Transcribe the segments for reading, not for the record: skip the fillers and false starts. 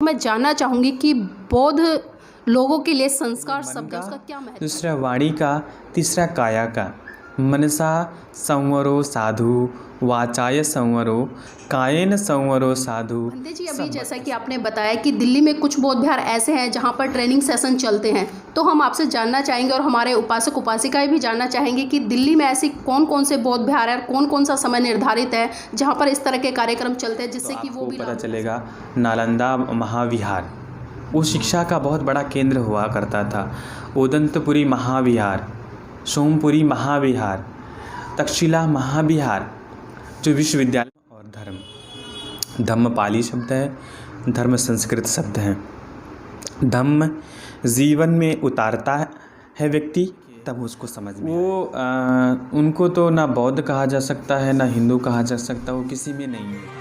मैं जानना चाहूँगी कि बौद्ध लोगों के लिए संस्कार शब्द है, उसका क्या महत्व है? दूसरा वाणी का, तीसरा काया का। मनसा संवरो साधु, वाचाय संवरो, कायेन संवरो साधु। बंदे जी, अभी जैसा कि आपने बताया कि दिल्ली में कुछ बौद्ध विहार ऐसे हैं जहाँ पर ट्रेनिंग सेशन चलते हैं, तो हम आपसे जानना चाहेंगे और हमारे उपासक उपासिकाएं भी जानना चाहेंगे कि दिल्ली में ऐसी कौन कौन से बौद्ध विहार है, कौन कौन सा समय निर्धारित है जहाँ पर इस तरह के कार्यक्रम चलते हैं, जिससे कि वो भी पता चलेगा। नालंदा महाविहार वो शिक्षा का बहुत बड़ा केंद्र हुआ करता था। उदंतपुरी महाविहार, सोमपुरी महाविहार, तक्षशिला महाविहार जो विश्वविद्यालय। और धम्म पाली शब्द है, धर्म संस्कृत शब्द है। धम्म जीवन में उतारता है व्यक्ति, तब उसको समझ में वो उनको तो ना बौद्ध कहा जा सकता है, ना हिंदू कहा जा सकता, वो किसी में नहीं है।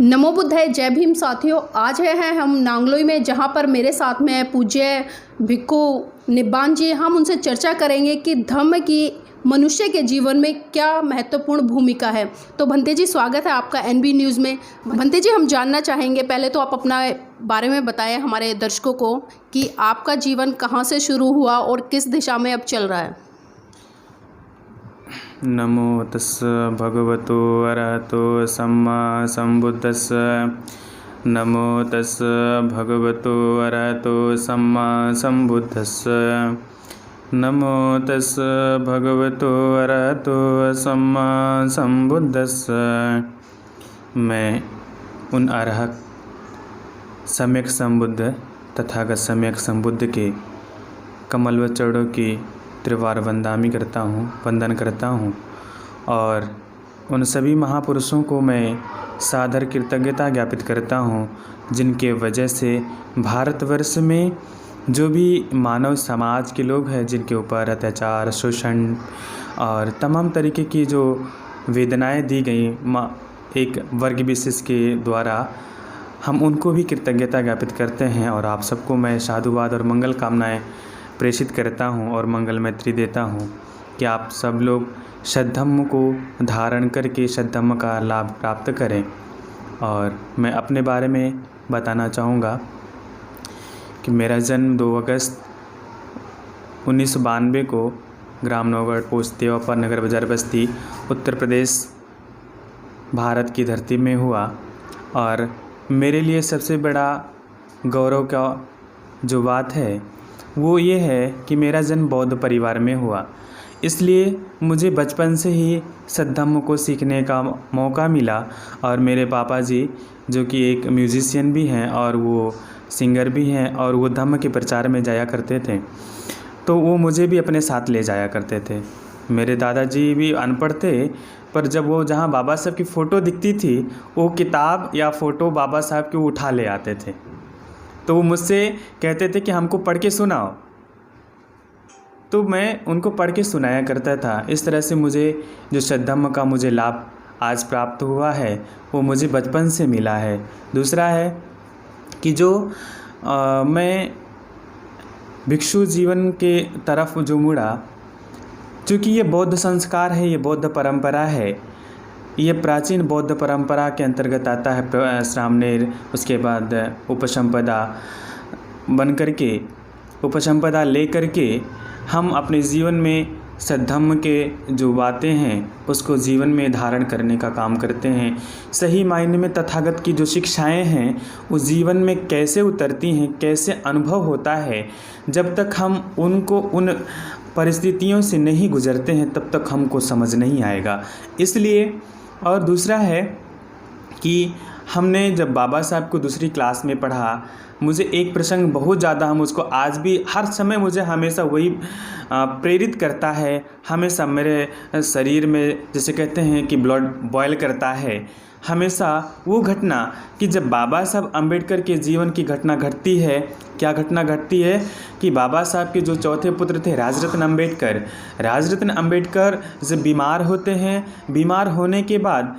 नमो बुद्धाय, जय भीम साथियों। आज हैं हम नांगलोई में, जहाँ पर मेरे साथ में है पूज्य भिक्खु निब्बान जी। हम उनसे चर्चा करेंगे कि धम्म की मनुष्य के जीवन में क्या महत्वपूर्ण भूमिका है। तो भंते जी, स्वागत है आपका एनबी न्यूज़ में। भंते जी, हम जानना चाहेंगे, पहले तो आप अपना बारे में बताएं हमारे दर्शकों को कि आपका जीवन कहाँ से शुरू हुआ और किस दिशा में अब चल रहा है। नमो तस्स भगवतो अरहतो सम्मा सम्बुद्धस्स। नमो तस्स भगवतो अरहतो सम्मा सम्बुद्धस्स। नमो तस्स भगवतो अरहतो सम्मा सम्बुद्धस्स। मैं उन अरहत सम्यक संबुद्ध तथागत सम्यक संबुद्ध के कमल व चरणों की त्रिवार वंदन करता हूँ और उन सभी महापुरुषों को मैं सादर कृतज्ञता ज्ञापित करता हूँ, जिनके वजह से भारतवर्ष में जो भी मानव समाज के लोग हैं, जिनके ऊपर अत्याचार, शोषण और तमाम तरीके की जो वेदनाएं दी गई एक वर्ग विशेष के द्वारा, हम उनको भी कृतज्ञता ज्ञापित करते हैं। और आप सबको मैं साधुवाद और मंगल कामनाएं प्रेषित करता हूं और मंगल मैत्री देता हूं कि आप सब लोग सद्धम्म को धारण करके सद्धम्म का लाभ प्राप्त करें। और मैं अपने बारे में बताना चाहूँगा कि मेरा जन्म 2 अगस्त 1992 को ग्राम नौगढ़, पोस्ट देवापर, नगर बाजार, बस्ती, उत्तर प्रदेश, भारत की धरती में हुआ। और मेरे लिए सबसे बड़ा गौरव का जो बात है वो ये है कि मेरा जन्म बौद्ध परिवार में हुआ, इसलिए मुझे बचपन से ही सद्धम्म को सीखने का मौका मिला। और मेरे पापा जी जो कि एक म्यूजिशियन भी हैं और वो सिंगर भी हैं और वो धम्म के प्रचार में जाया करते थे, तो वो मुझे भी अपने साथ ले जाया करते थे। मेरे दादाजी भी अनपढ़ थे, पर जब वो जहाँ बाबा साहब की फ़ोटो दिखती थी, वो किताब या फ़ोटो बाबा साहब की उठा ले आते थे, तो वो मुझसे कहते थे कि हमको पढ़ के सुनाओ, तो मैं उनको पढ़ के सुनाया करता था। इस तरह से मुझे जो सद्धम्म का मुझे लाभ आज प्राप्त हुआ है वो मुझे बचपन से मिला है। दूसरा है कि जो मैं भिक्षु जीवन के तरफ जो मुड़ा, चूँकि ये बौद्ध संस्कार है, ये बौद्ध परंपरा है, ये प्राचीन बौद्ध परंपरा के अंतर्गत आता है। श्रामणेर, उसके बाद उपसंपदा बन करके, उपसंपदा ले करके हम अपने जीवन में सद्धम्म के जो बातें हैं उसको जीवन में धारण करने का काम करते हैं। सही मायने में तथागत की जो शिक्षाएं हैं उस जीवन में कैसे उतरती हैं, कैसे अनुभव होता है, जब तक हम उनको उन परिस्थितियों से नहीं गुजरते हैं तब तक हमको समझ नहीं आएगा। इसलिए और दूसरा है कि हमने जब बाबा साहब को दूसरी क्लास में पढ़ा, मुझे एक प्रसंग बहुत ज़्यादा, हम उसको आज भी हर समय मुझे हमेशा वही प्रेरित करता है, हमेशा मेरे शरीर में जैसे कहते हैं कि ब्लड बॉयल करता है। हमेशा वो घटना कि जब बाबा साहब अम्बेडकर के जीवन की घटना घटती है, क्या घटना घटती है कि बाबा साहब के जो चौथे पुत्र थे राजरत्न अम्बेडकर जब बीमार होते हैं, बीमार होने के बाद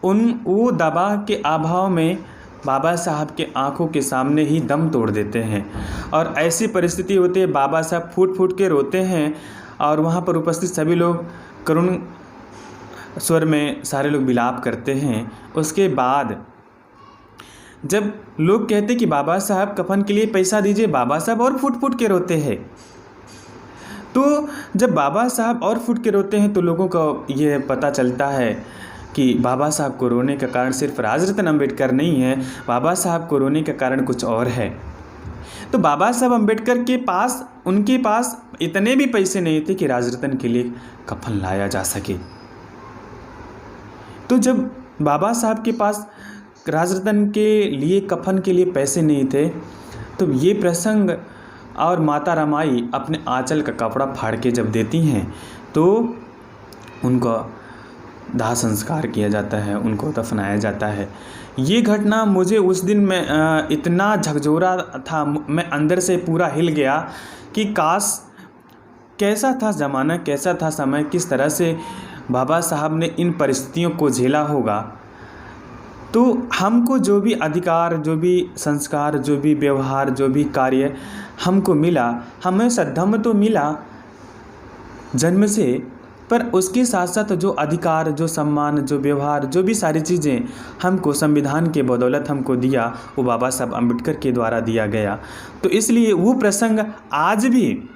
वो दवा के अभाव में बाबा साहब के आंखों के सामने ही दम तोड़ देते हैं। और ऐसी परिस्थिति होती है, बाबा साहब फूट फूट के रोते हैं और वहाँ पर उपस्थित सभी लोग करुण स्वर में सारे लोग विलाप करते हैं। उसके बाद जब लोग कहते कि बाबा साहब कफन के लिए पैसा दीजिए, बाबा साहब और फुट फुट के रोते हैं। तो जब बाबा साहब और फुट के रोते हैं तो लोगों को ये पता चलता है कि बाबा साहब को रोने का कारण सिर्फ राजरत्न अम्बेडकर नहीं है, बाबा साहब को रोने का कारण कुछ और है। तो बाबा साहब अम्बेडकर के पास, उनके पास इतने भी पैसे नहीं थे कि राजरत्न के लिए कफन लाया जा सके। तो जब बाबा साहब के पास राजरत्न के लिए कफन के लिए पैसे नहीं थे, तो ये प्रसंग और माता रमाई अपने आंचल का कपड़ा फाड़ के जब देती हैं तो उनका दाह संस्कार किया जाता है, उनको दफनाया जाता है। ये घटना मुझे उस दिन में इतना झकझोरा था, मैं अंदर से पूरा हिल गया कि काश, कैसा था ज़माना, कैसा था समय, किस तरह से बाबा साहब ने इन परिस्थितियों को झेला होगा। तो हमको जो भी अधिकार, जो भी संस्कार, जो भी व्यवहार, जो भी कार्य हमको मिला, हमें सद्धम्म तो मिला जन्म से, पर उसके साथ साथ जो अधिकार, जो सम्मान, जो व्यवहार, जो भी सारी चीज़ें हमको संविधान के बदौलत हमको दिया, वो बाबा साहब अम्बेडकर के द्वारा दिया गया। तो इसलिए वो प्रसंग आज भी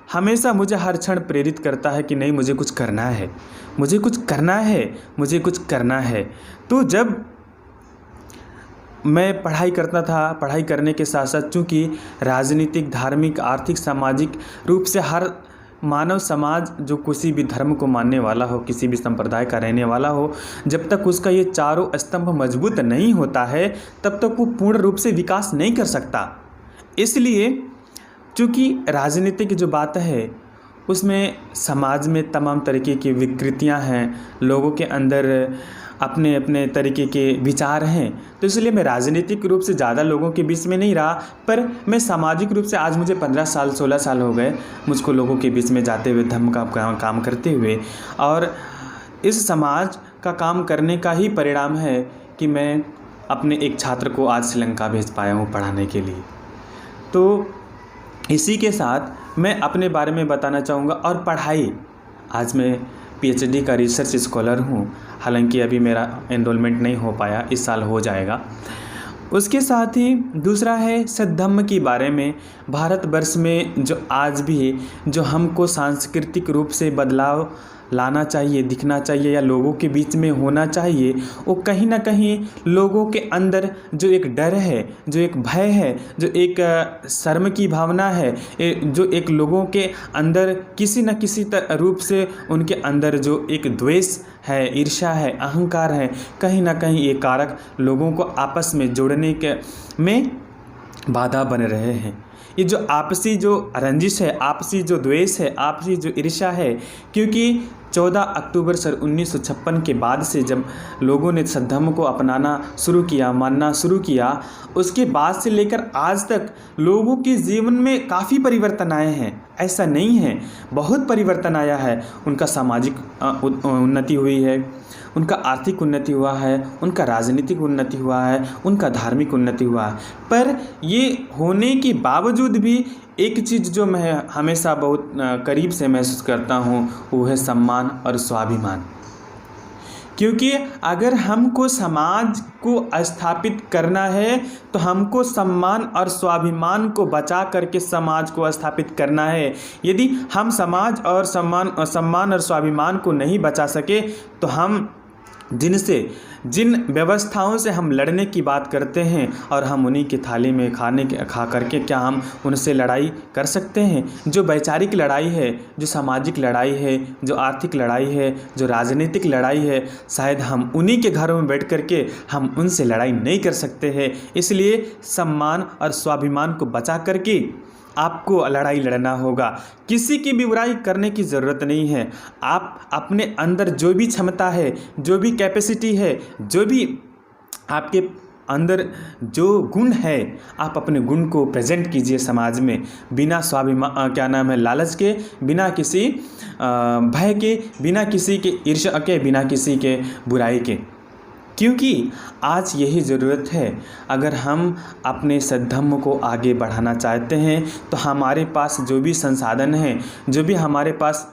हमेशा मुझे हर क्षण प्रेरित करता है कि नहीं, मुझे कुछ करना है, मुझे कुछ करना है, मुझे कुछ करना है। तो जब मैं पढ़ाई करता था, पढ़ाई करने के साथ साथ चूँकि राजनीतिक, धार्मिक, आर्थिक, सामाजिक रूप से हर मानव समाज जो किसी भी धर्म को मानने वाला हो, किसी भी संप्रदाय का रहने वाला हो, जब तक उसका ये चारों स्तंभ मजबूत नहीं होता है तब तक वो पूर्ण रूप से विकास नहीं कर सकता। इसलिए चूँकि राजनीति की जो बात है उसमें समाज में तमाम तरीके की विकृतियां हैं, लोगों के अंदर अपने अपने तरीके के विचार हैं, तो इसलिए मैं राजनीतिक रूप से ज़्यादा लोगों के बीच में नहीं रहा, पर मैं सामाजिक रूप से आज मुझे 15 साल 16 साल हो गए मुझको लोगों के बीच में जाते हुए, धर्म का काम करते हुए। और इस समाज का काम करने का ही परिणाम है कि मैं अपने एक छात्र को आज श्रीलंका भेज पाया हूँ पढ़ाने के लिए। तो इसी के साथ मैं अपने बारे में बताना चाहूँगा। और पढ़ाई, आज मैं पीएचडी का रिसर्च स्कॉलर हूँ, हालांकि अभी मेरा एनरोलमेंट नहीं हो पाया, इस साल हो जाएगा। उसके साथ ही दूसरा है सद्धम्म के बारे में। भारतवर्ष में जो आज भी जो हमको सांस्कृतिक रूप से बदलाव लाना चाहिए, दिखना चाहिए या लोगों के बीच में होना चाहिए, वो कहीं ना कहीं लोगों के अंदर जो एक डर है, जो एक भय है, जो एक शर्म की भावना है, जो एक लोगों के अंदर किसी न किसी रूप से उनके अंदर जो एक द्वेष है, ईर्ष्या है, अहंकार है, कहीं ना कहीं ये कारक लोगों को आपस में जोड़ने के में बाधा बन रहे हैं। ये जो आपसी जो रंजिश है, आपसी जो द्वेष है, आपसी जो ईर्ष्या है, क्योंकि 14 अक्टूबर सन 1956 के बाद से जब लोगों ने सद्धम्म को अपनाना शुरू किया, मानना शुरू किया, उसके बाद से लेकर आज तक लोगों के जीवन में काफ़ी परिवर्तन आए हैं। ऐसा नहीं है, बहुत परिवर्तन आया है। उनका सामाजिक उन्नति हुई है, उनका आर्थिक उन्नति हुआ है, उनका राजनीतिक उन्नति हुआ है, उनका धार्मिक उन्नति हुआ है। पर ये होने के बावजूद भी एक चीज़ जो मैं हमेशा बहुत करीब से महसूस करता हूँ वो है सम्मान और स्वाभिमान। क्योंकि अगर हमको समाज को स्थापित करना है तो हमको सम्मान और स्वाभिमान को बचा करके समाज को स्थापित करना है। यदि हम समाज और सम्मान और स्वाभिमान को नहीं बचा सके तो हम जिन व्यवस्थाओं से हम लड़ने की बात करते हैं और हम उन्हीं की थाली में खा करके क्या हम उनसे लड़ाई कर सकते हैं? जो वैचारिक लड़ाई है, जो सामाजिक लड़ाई है, जो आर्थिक लड़ाई है, जो राजनीतिक लड़ाई है, शायद हम उन्हीं के घरों में बैठ करके हम उनसे लड़ाई नहीं कर सकते हैं। इसलिए सम्मान और स्वाभिमान को बचा करके आपको लड़ाई लड़ना होगा। किसी की भी बुराई करने की ज़रूरत नहीं है। आप अपने अंदर जो भी क्षमता है, जो भी कैपेसिटी है, जो भी आपके अंदर जो गुण है, आप अपने गुण को प्रेजेंट कीजिए समाज में, बिना स्वाभिमान लालच के, बिना किसी भय के, बिना किसी के ईर्ष्या के, बिना किसी के बुराई के। क्योंकि आज यही ज़रूरत है। अगर हम अपने सद्धर्म को आगे बढ़ाना चाहते हैं तो हमारे पास जो भी संसाधन हैं, जो भी हमारे पास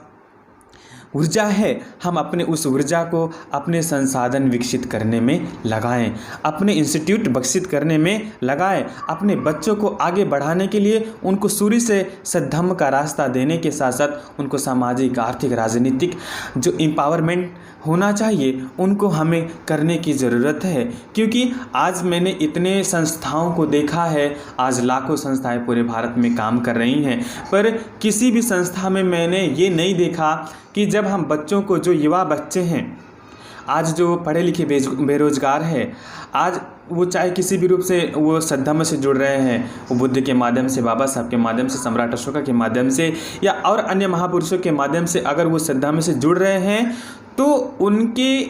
ऊर्जा है, हम अपने उस ऊर्जा को अपने संसाधन विकसित करने में लगाएं, अपने इंस्टीट्यूट विकसित करने में लगाएं, अपने बच्चों को आगे बढ़ाने के लिए उनको शुरू से सद्धर्म का रास्ता देने के साथ साथ उनको सामाजिक, आर्थिक, राजनीतिक जो एम्पावरमेंट होना चाहिए उनको हमें करने की ज़रूरत है। क्योंकि आज मैंने इतने संस्थाओं को देखा है, आज लाखों संस्थाएं पूरे भारत में काम कर रही हैं, पर किसी भी संस्था में मैंने ये नहीं देखा कि जब हम बच्चों को, जो युवा बच्चे हैं आज जो पढ़े लिखे बेरोजगार है, आज वो चाहे किसी भी रूप से वो सद्धर्म से जुड़ रहे हैं, वो बुद्ध के माध्यम से, बाबा साहब के माध्यम से, सम्राट अशोका के माध्यम से या और अन्य महापुरुषों के माध्यम से अगर वो सद्धर्म से जुड़ रहे हैं तो उनके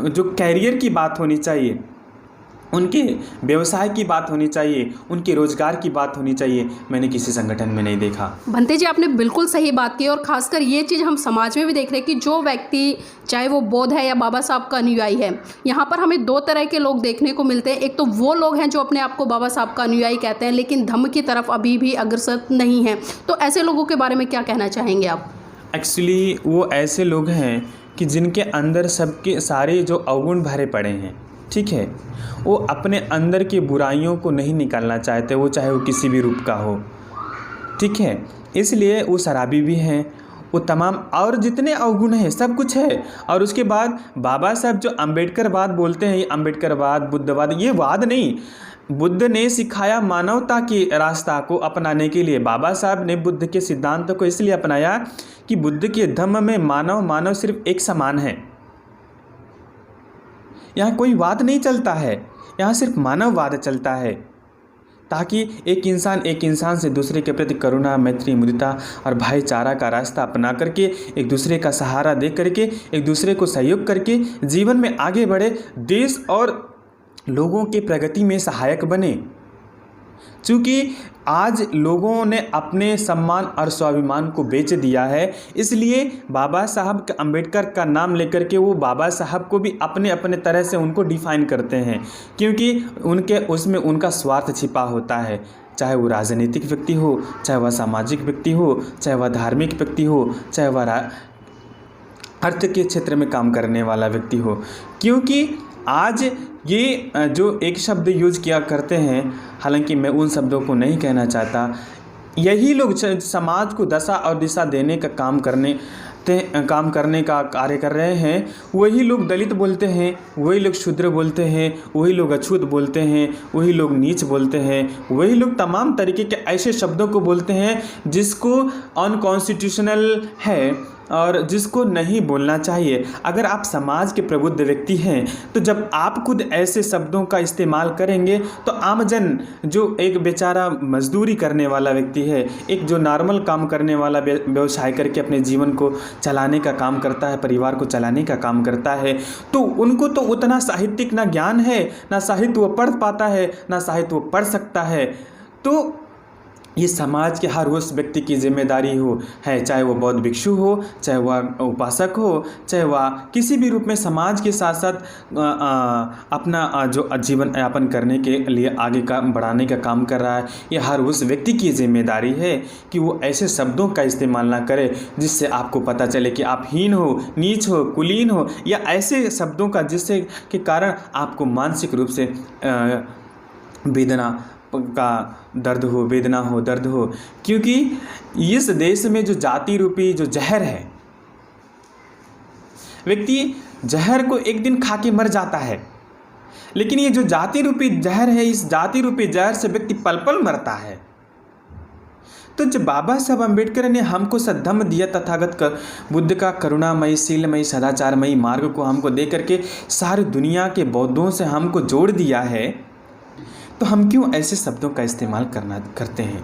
जो कैरियर की बात होनी चाहिए, उनके व्यवसाय की बात होनी चाहिए, उनके रोजगार की बात होनी चाहिए। मैंने किसी संगठन में नहीं देखा। भंते जी, आपने बिल्कुल सही बात की और खासकर ये चीज़ हम समाज में भी देख रहे हैं कि जो व्यक्ति चाहे वो बौद्ध है या बाबा साहब का अनुयायी है, यहाँ पर हमें दो तरह के लोग देखने को मिलते हैं। एक तो वो लोग हैं जो अपने आप को बाबा साहब का अनुयायी कहते हैं लेकिन धम्म की तरफ अभी भी अग्रसर नहीं हैं। तो ऐसे लोगों के बारे में क्या कहना चाहेंगे आप? एक्चुअली वो ऐसे लोग हैं कि जिनके अंदर सबके सारे जो अवगुण भरे पड़े हैं, ठीक है, वो अपने अंदर की बुराइयों को नहीं निकालना चाहते, वो चाहे वो किसी भी रूप का हो, ठीक है। इसलिए वो शराबी भी हैं, वो तमाम और जितने अवगुण हैं सब कुछ है। और उसके बाद बाबा साहब जो अम्बेडकरवाद बोलते हैं, ये अम्बेडकरवाद, बुद्धवाद, ये वाद नहीं, बुद्ध ने सिखाया मानवता की रास्ता को अपनाने के लिए। बाबा साहब ने बुद्ध के सिद्धांत को इसलिए अपनाया कि बुद्ध के धम्म में मानव सिर्फ एक समान है। यहाँ कोई वाद नहीं चलता है, यहाँ सिर्फ मानववाद चलता है, ताकि एक इंसान से दूसरे के प्रति करुणा, मैत्री, मुदिता और भाईचारा का रास्ता अपना करके, एक दूसरे का सहारा दे करके, एक दूसरे को सहयोग करके जीवन में आगे बढ़े, देश और लोगों की प्रगति में सहायक बने। चूँकि आज लोगों ने अपने सम्मान और स्वाभिमान को बेच दिया है, इसलिए बाबा साहब अम्बेडकर का नाम लेकर के वो बाबा साहब को भी अपने अपने तरह से उनको डिफाइन करते हैं, क्योंकि उनके उसमें उनका स्वार्थ छिपा होता है। चाहे वो राजनीतिक व्यक्ति हो, चाहे वह सामाजिक व्यक्ति हो, चाहे वह धार्मिक व्यक्ति हो, चाहे वह अर्थ के क्षेत्र में काम करने वाला व्यक्ति हो। क्योंकि आज ये जो एक शब्द यूज़ किया करते हैं, हालांकि मैं उन शब्दों को नहीं कहना चाहता, यही लोग समाज को दशा और दिशा देने का काम करने का कार्य कर रहे हैं। वही लोग दलित बोलते हैं, वही लोग शूद्र बोलते हैं, वही लोग अछूत बोलते हैं, वही लोग नीच बोलते हैं, वही लोग तमाम तरीके के ऐसे शब्दों को बोलते हैं जिसको अनकॉन्स्टिट्यूशनल है और जिसको नहीं बोलना चाहिए। अगर आप समाज के प्रबुद्ध व्यक्ति हैं तो जब आप खुद ऐसे शब्दों का इस्तेमाल करेंगे तो आमजन, जो एक बेचारा मजदूरी करने वाला व्यक्ति है, एक जो नॉर्मल काम करने वाला, व्यवसाय करके अपने जीवन को चलाने का काम करता है, परिवार को चलाने का काम करता है, तो उनको तो उतना साहित्यिक ना ज्ञान है, ना साहित्य वो पढ़ पाता है, ना साहित्य वो पढ़ सकता है। तो ये समाज के हर उस व्यक्ति की जिम्मेदारी है, चाहे वो बौद्ध भिक्षु हो, चाहे वह उपासक हो, चाहे वह किसी भी रूप में समाज के साथ साथ अपना जो जीवन यापन करने के लिए आगे का बढ़ाने का काम कर रहा है, ये हर उस व्यक्ति की जिम्मेदारी है कि वो ऐसे शब्दों का इस्तेमाल ना करे जिससे आपको पता चले कि आप हीन हो, नीच हो, कुलीन हो, या ऐसे शब्दों का जिससे के कारण आपको मानसिक रूप से वेदना का वेदना हो, दर्द हो। क्योंकि इस देश में जो जाति रूपी जो जहर है, व्यक्ति जहर को एक दिन खा के मर जाता है, लेकिन ये जो जाति रूपी जहर है, इस जाति रूपी जहर से व्यक्ति पल पल मरता है। तो जब बाबा साहब अम्बेडकर ने हमको सद्धर्म दिया, तथागत बुद्ध का करुणामयी, शीलमयी, सदाचारमयी मार्ग को हमको दे करके सारी दुनिया के बौद्धों से हमको जोड़ दिया है, तो हम क्यों ऐसे शब्दों का इस्तेमाल करते हैं?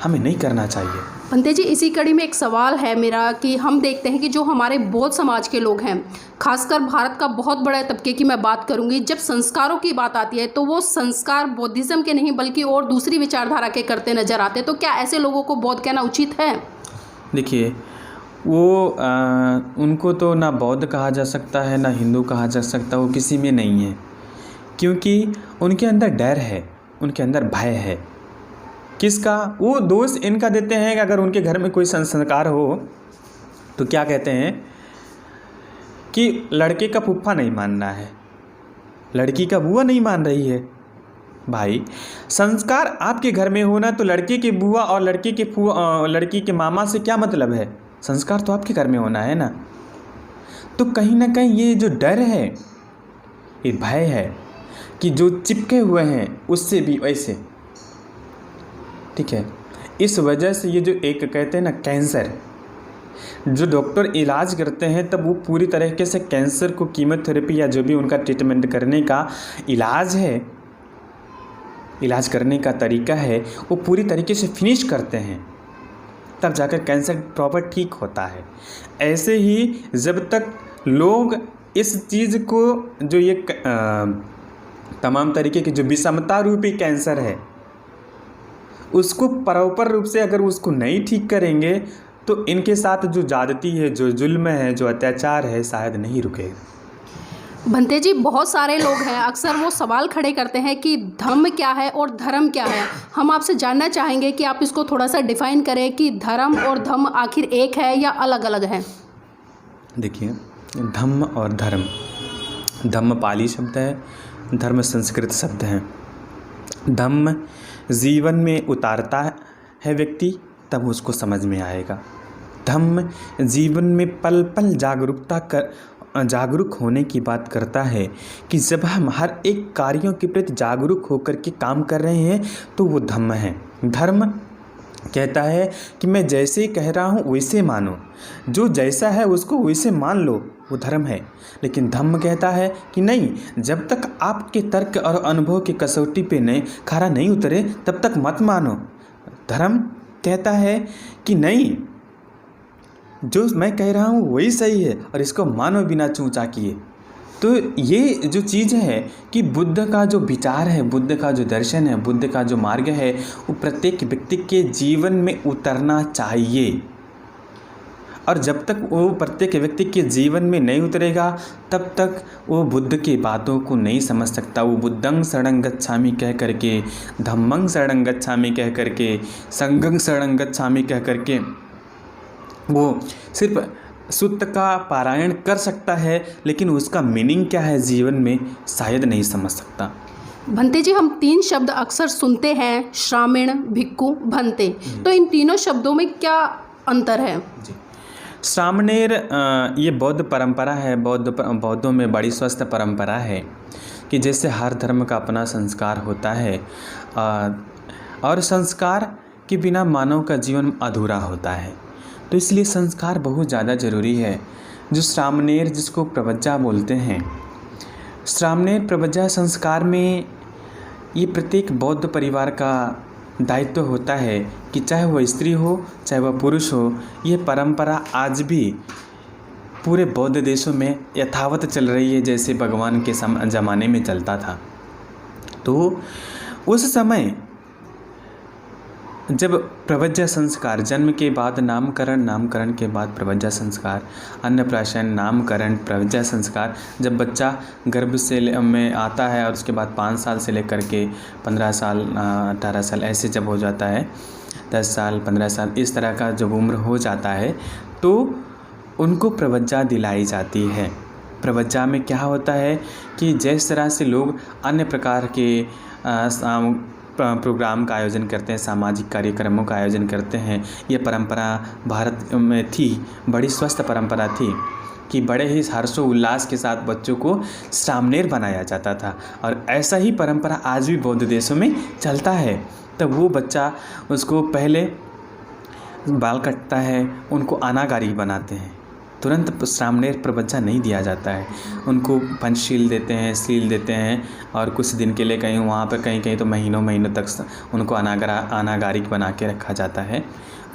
हमें नहीं करना चाहिए। भंते जी, इसी कड़ी में एक सवाल है मेरा कि हम देखते हैं कि जो हमारे बौद्ध समाज के लोग हैं, खासकर भारत का बहुत बड़ा तबके की मैं बात करूंगी, जब संस्कारों की बात आती है तो वो संस्कार बौद्धिज्म के नहीं बल्कि और दूसरी विचारधारा के करते नजर आते हैं। तो क्या ऐसे लोगों को बौद्ध कहना उचित है? देखिए, उनको तो ना बौद्ध कहा जा सकता है ना हिंदू कहा जा सकता, वो किसी में नहीं है, क्योंकि उनके अंदर डर है, उनके अंदर भय है। किसका? वो दोष इनका देते हैं कि अगर उनके घर में कोई संस्कार हो तो क्या कहते हैं कि लड़के का फूफा नहीं मानना है, लड़की का बुआ नहीं मान रही है। भाई संस्कार आपके घर में होना तो लड़के के बुआ और लड़की के मामा से क्या मतलब है? संस्कार तो आपके घर में होना है ना। तो कहीं ना कहीं ये जो डर है, ये भय है कि जो चिपके हुए हैं उससे भी वैसे, ठीक है। इस वजह से ये जो एक कहते हैं ना कैंसर, जो डॉक्टर इलाज करते हैं तब वो पूरी तरीके से कैंसर को कीमोथेरेपी या जो भी उनका ट्रीटमेंट करने का इलाज है, इलाज करने का तरीका है, वो पूरी तरीके से फिनिश करते हैं, तब जाकर कैंसर प्रॉपर ठीक होता है। ऐसे ही जब तक लोग इस चीज़ को जो ये तमाम तरीके की जो विषमता रूपी कैंसर है उसको प्रॉपर रूप से अगर उसको नहीं ठीक करेंगे तो इनके साथ जो ज़्यादती है, जो जुल्म है, जो अत्याचार है, शायद नहीं रुकेगा। भंते जी, बहुत सारे लोग हैं, अक्सर वो सवाल खड़े करते हैं कि धर्म क्या है और धर्म क्या है। हम आपसे जानना चाहेंगे कि आप इसको थोड़ा सा डिफाइन करें कि धर्म और धम्म आखिर एक है या अलग अलग है। देखिए, धम्म और धर्म, धम्म पाली शब्द है, धर्म संस्कृत शब्द है। धम्म जीवन में उतारता है व्यक्ति, तब उसको समझ में आएगा। धम्म जीवन में पल पल जागरूक होने की बात करता है कि जब हम हर एक कार्यों के प्रति जागरूक होकर के काम कर रहे हैं तो वो धम्म है। धर्म कहता है कि मैं जैसे कह रहा हूँ वैसे मानो, जो जैसा है उसको वैसे मान लो, वो धर्म है। लेकिन धम्म कहता है कि नहीं, जब तक आपके तर्क और अनुभव की कसौटी पे खरा नहीं उतरे तब तक मत मानो। धर्म कहता है कि नहीं, जो मैं कह रहा हूँ वही सही है और इसको मानो बिना चूंचा किए। तो ये जो चीज़ है कि बुद्ध का जो विचार है, बुद्ध का जो दर्शन है, बुद्ध का जो मार्ग है, वो प्रत्येक व्यक्ति के जीवन में उतरना चाहिए। और जब तक वो प्रत्येक व्यक्ति के जीवन में नहीं उतरेगा तब तक वो बुद्ध की बातों को नहीं समझ सकता। वो बुद्धं शरणं गच्छामि कह करके, धम्मं शरणं गच्छामि कह करके, संघं शरणं गच्छामि कह करके वो सिर्फ सूत्र का पारायण कर सकता है, लेकिन उसका मीनिंग क्या है जीवन में शायद नहीं समझ सकता। भंते जी, हम 3 शब्द अक्सर सुनते हैं, श्रामिण, भिक्खु, भंते, तो इन तीनों शब्दों में क्या अंतर है? जी, श्रामणेर ये बौद्ध परंपरा है। बौद्धों में बड़ी स्वस्थ परंपरा है कि जैसे हर धर्म का अपना संस्कार होता है और संस्कार के बिना मानव का जीवन अधूरा होता है, तो इसलिए संस्कार बहुत ज़्यादा ज़रूरी है। जो श्रामणेर, जिसको प्रवज्जा बोलते हैं, श्रामणेर प्रवज्जा संस्कार में ये प्रत्येक बौद्ध परिवार का दायित्व होता है कि चाहे वह स्त्री हो चाहे वह पुरुष हो, ये परंपरा आज भी पूरे बौद्ध देशों में यथावत चल रही है जैसे भगवान के ज़माने में चलता था। तो उस समय जब प्रवज्जा संस्कार, जन्म के बाद नामकरण, नामकरण के बाद प्रवज्जा संस्कार, अन्नप्राशन, नामकरण, प्रवज्जा संस्कार, जब बच्चा गर्भ से में आता है और उसके बाद 5 साल से लेकर के 15 साल 18 साल ऐसे जब हो जाता है, 10 साल 15 साल इस तरह का जब उम्र हो जाता है तो उनको प्रवज्जा दिलाई जाती है। प्रवज्जा में क्या होता है कि जिस तरह से लोग अन्य प्रकार के प्रोग्राम का आयोजन करते हैं, सामाजिक कार्यक्रमों का आयोजन करते हैं, ये परंपरा भारत में थी, बड़ी स्वस्थ परंपरा थी कि बड़े ही हर्षो उल्लास के साथ बच्चों को श्रामणेर बनाया जाता था। और ऐसा ही परंपरा आज भी बौद्ध देशों में चलता है। तब वो बच्चा, उसको पहले बाल कटता है, उनको अनागारी बनाते हैं, तुरंत श्रामणेर प्रवज्जा नहीं दिया जाता है, उनको पंचशील देते हैं, सील देते हैं और कुछ दिन के लिए कहीं वहाँ पर कहीं तो महीनों तक उनको अनागारिक बना के रखा जाता है।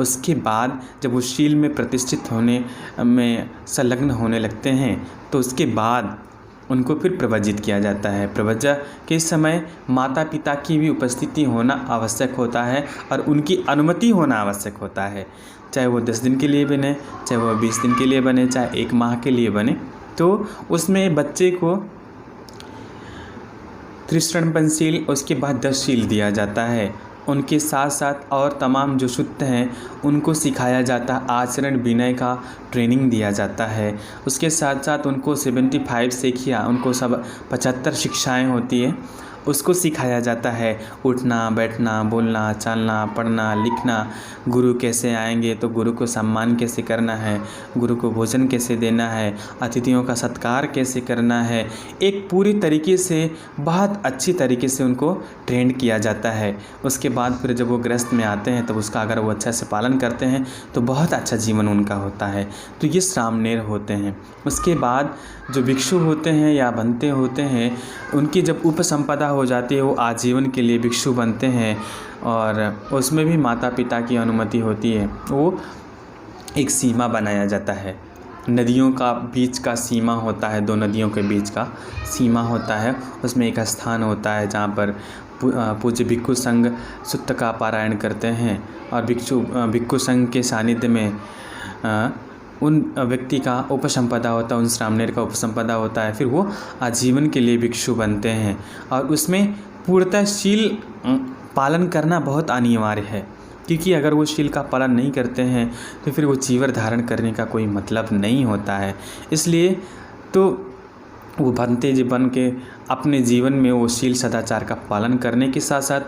उसके बाद जब वो शील में प्रतिष्ठित होने में संलग्न होने लगते हैं तो उसके बाद उनको फिर प्रवज्जित किया जाता है। प्रवज्जा के समय माता पिता की भी उपस्थिति होना आवश्यक होता है और उनकी अनुमति होना आवश्यक होता है। चाहे वो 10 दिन के लिए बने, चाहे वो 20 दिन के लिए बने, चाहे 1 माह के लिए बने। तो उसमें बच्चे को त्रिशरण पंचशील, उसके बाद 10 शील दिया जाता है। उनके साथ साथ और तमाम जो सूक्त हैं उनको सिखाया जाता है, आचरण विनय का ट्रेनिंग दिया जाता है। उसके साथ साथ उनको 75 सीखिया, उनको सब 75 शिक्षाएं होती है, उसको सिखाया जाता है। उठना, बैठना, बोलना, चलना, पढ़ना, लिखना, गुरु कैसे आएंगे तो गुरु को सम्मान कैसे करना है, गुरु को भोजन कैसे देना है, अतिथियों का सत्कार कैसे करना है, एक पूरी तरीके से बहुत अच्छी तरीके से उनको ट्रेंड किया जाता है। उसके बाद फिर जब वो गृहस्थ में आते हैं तब उसका अगर वो अच्छा से पालन करते हैं तो बहुत अच्छा जीवन उनका होता है। तो ये श्रामणेर होते हैं। उसके बाद जो भिक्षु होते हैं या बनते होते हैं, उनकी जब उपसंपदा हो जाती है वो आजीवन के लिए भिक्षु बनते हैं, और उसमें भी माता पिता की अनुमति होती है। वो एक सीमा बनाया जाता है, नदियों का बीच का सीमा होता है, 2 नदियों के बीच का सीमा होता है। उसमें एक स्थान होता है जहाँ पर पूज्य भिक्षु संघ सुत्त का पारायण करते हैं, और भिक्षु संघ के सानिध्य में उन व्यक्ति का उपसंपदा होता है, उन श्रामणेर का उपसंपदा होता है। फिर वो आजीवन के लिए भिक्षु बनते हैं, और उसमें पूर्णतः शील पालन करना बहुत अनिवार्य है, क्योंकि अगर वो शील का पालन नहीं करते हैं तो फिर वो चीवर धारण करने का कोई मतलब नहीं होता है। इसलिए तो वो बनते जी बन के अपने जीवन में वो शील सदाचार का पालन करने के साथ साथ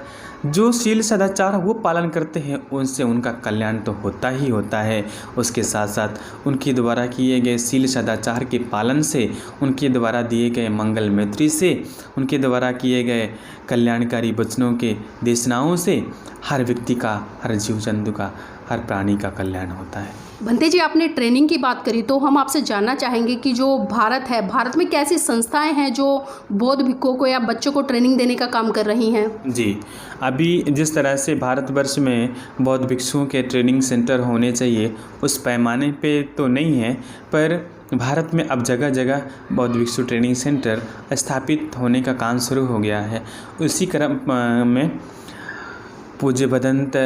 जो शील सदाचार वो पालन करते हैं उनसे उनका कल्याण तो होता ही होता है। उसके साथ साथ उनके द्वारा किए गए शील सदाचार के पालन से, उनके द्वारा दिए गए मंगल मैत्री से, उनके द्वारा किए गए कल्याणकारी वचनों के देशनाओं से हर व्यक्ति का, हर जीव जंतु का, हर प्राणी का कल्याण होता है। भंते जी, आपने ट्रेनिंग की बात करी तो हम आपसे जानना चाहेंगे कि जो भारत है, भारत में कैसी संस्थाएं हैं जो बौद्ध भिक्षुओं को या बच्चों को ट्रेनिंग देने का काम कर रही हैं? जी, अभी जिस तरह से भारतवर्ष में बौद्ध भिक्षुओं के ट्रेनिंग सेंटर होने चाहिए उस पैमाने पे तो नहीं है, पर भारत में अब जगह जगह बौद्ध भिक्षु ट्रेनिंग सेंटर स्थापित होने का काम शुरू हो गया है। उसी क्रम में पूज्य भदंत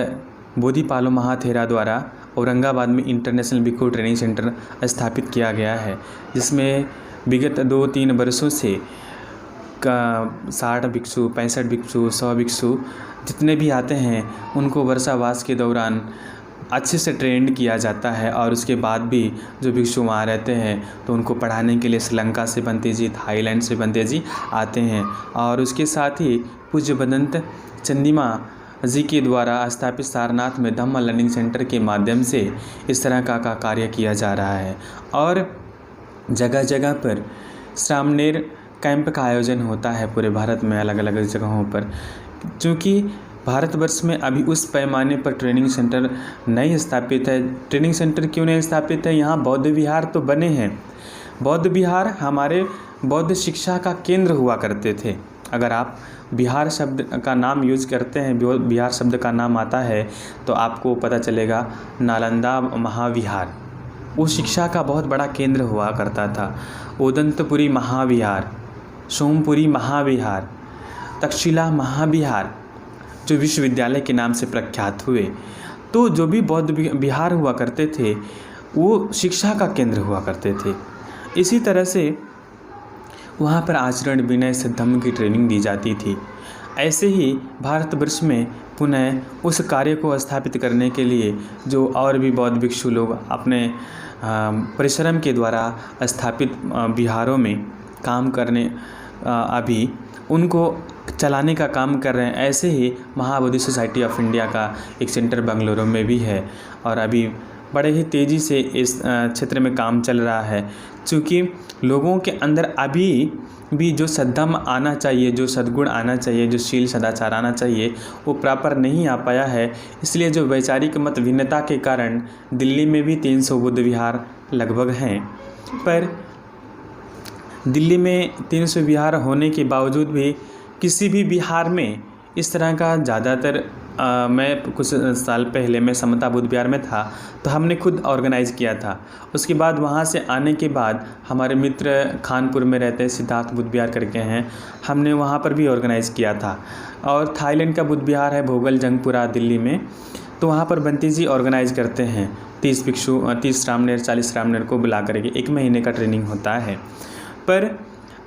बोधिपालो महाथेरा द्वारा औरंगाबाद में इंटरनेशनल भिक्षु ट्रेनिंग सेंटर स्थापित किया गया है, जिसमें विगत 2-3 वर्षों से 60 भिक्षु, 65 भिक्षु, 100 भिक्षु जितने भी आते हैं उनको वर्षावास के दौरान अच्छे से ट्रेंड किया जाता है। और उसके बाद भी जो भिक्षु वहाँ रहते हैं तो उनको पढ़ाने के लिए श्रीलंका से बनते जी, थाईलैंड से बनते जी आते हैं। और उसके साथ ही पूज्य भदंत चंदीमा जी के द्वारा स्थापित सारनाथ में धम्म लर्निंग सेंटर के माध्यम से इस तरह का कार्य किया जा रहा है। और जगह जगह पर श्रामणेर कैंप का आयोजन होता है पूरे भारत में अलग अलग जगहों पर। चूँकि भारतवर्ष में अभी उस पैमाने पर ट्रेनिंग सेंटर नहीं स्थापित है। ट्रेनिंग सेंटर क्यों नहीं स्थापित है? यहाँ बौद्ध विहार तो बने हैं। बौद्ध विहार हमारे बौद्ध शिक्षा का केंद्र हुआ करते थे। अगर आप बिहार शब्द का नाम यूज करते हैं, बिहार शब्द का नाम आता है तो आपको पता चलेगा नालंदा महाविहार वो शिक्षा का बहुत बड़ा केंद्र हुआ करता था। ओदंतपुरी महाविहार, सोमपुरी महाविहार, तक्षशिला महाविहार जो विश्वविद्यालय के नाम से प्रख्यात हुए। तो जो भी बौद्ध विहार हुआ करते थे वो शिक्षा का केंद्र हुआ करते थे। इसी तरह से वहाँ पर आचरण विनय से धम्म की ट्रेनिंग दी जाती थी। ऐसे ही भारतवर्ष में पुनः उस कार्य को स्थापित करने के लिए जो और भी बौद्ध भिक्षु लोग अपने परिश्रम के द्वारा स्थापित विहारों में काम करने अभी उनको चलाने का काम कर रहे हैं। ऐसे ही महाबोधि सोसाइटी ऑफ इंडिया का एक सेंटर बेंगलुरु में भी है और अभी बड़े ही तेज़ी से इस क्षेत्र में काम चल रहा है। क्योंकि लोगों के अंदर अभी भी जो सद्धम्म आना चाहिए, जो सद्गुण आना चाहिए, जो शील सदाचार आना चाहिए वो प्रॉपर नहीं आ पाया है। इसलिए जो वैचारिक मत भिन्नता के कारण दिल्ली में भी 300 बुद्ध विहार लगभग हैं, पर दिल्ली में 300 विहार होने के बावजूद भी किसी भी विहार में इस तरह का ज़्यादातर मैं कुछ साल पहले मैं समता बुद्ध विहार में था तो हमने खुद ऑर्गेनाइज़ किया था। उसके बाद वहाँ से आने के बाद हमारे मित्र खानपुर में रहते हैं, सिद्धार्थ बुद्ध विहार करके हैं, हमने वहाँ पर भी ऑर्गेनाइज़ किया था। और थाईलैंड का बुद्ध विहार है भोगल जंगपुरा दिल्ली में, तो वहाँ पर बंती जी ऑर्गेनाइज़ करते हैं। 30 भिक्षु 30 रामनेर 40 रामनेर को बुला करके 1 महीने का ट्रेनिंग होता है। पर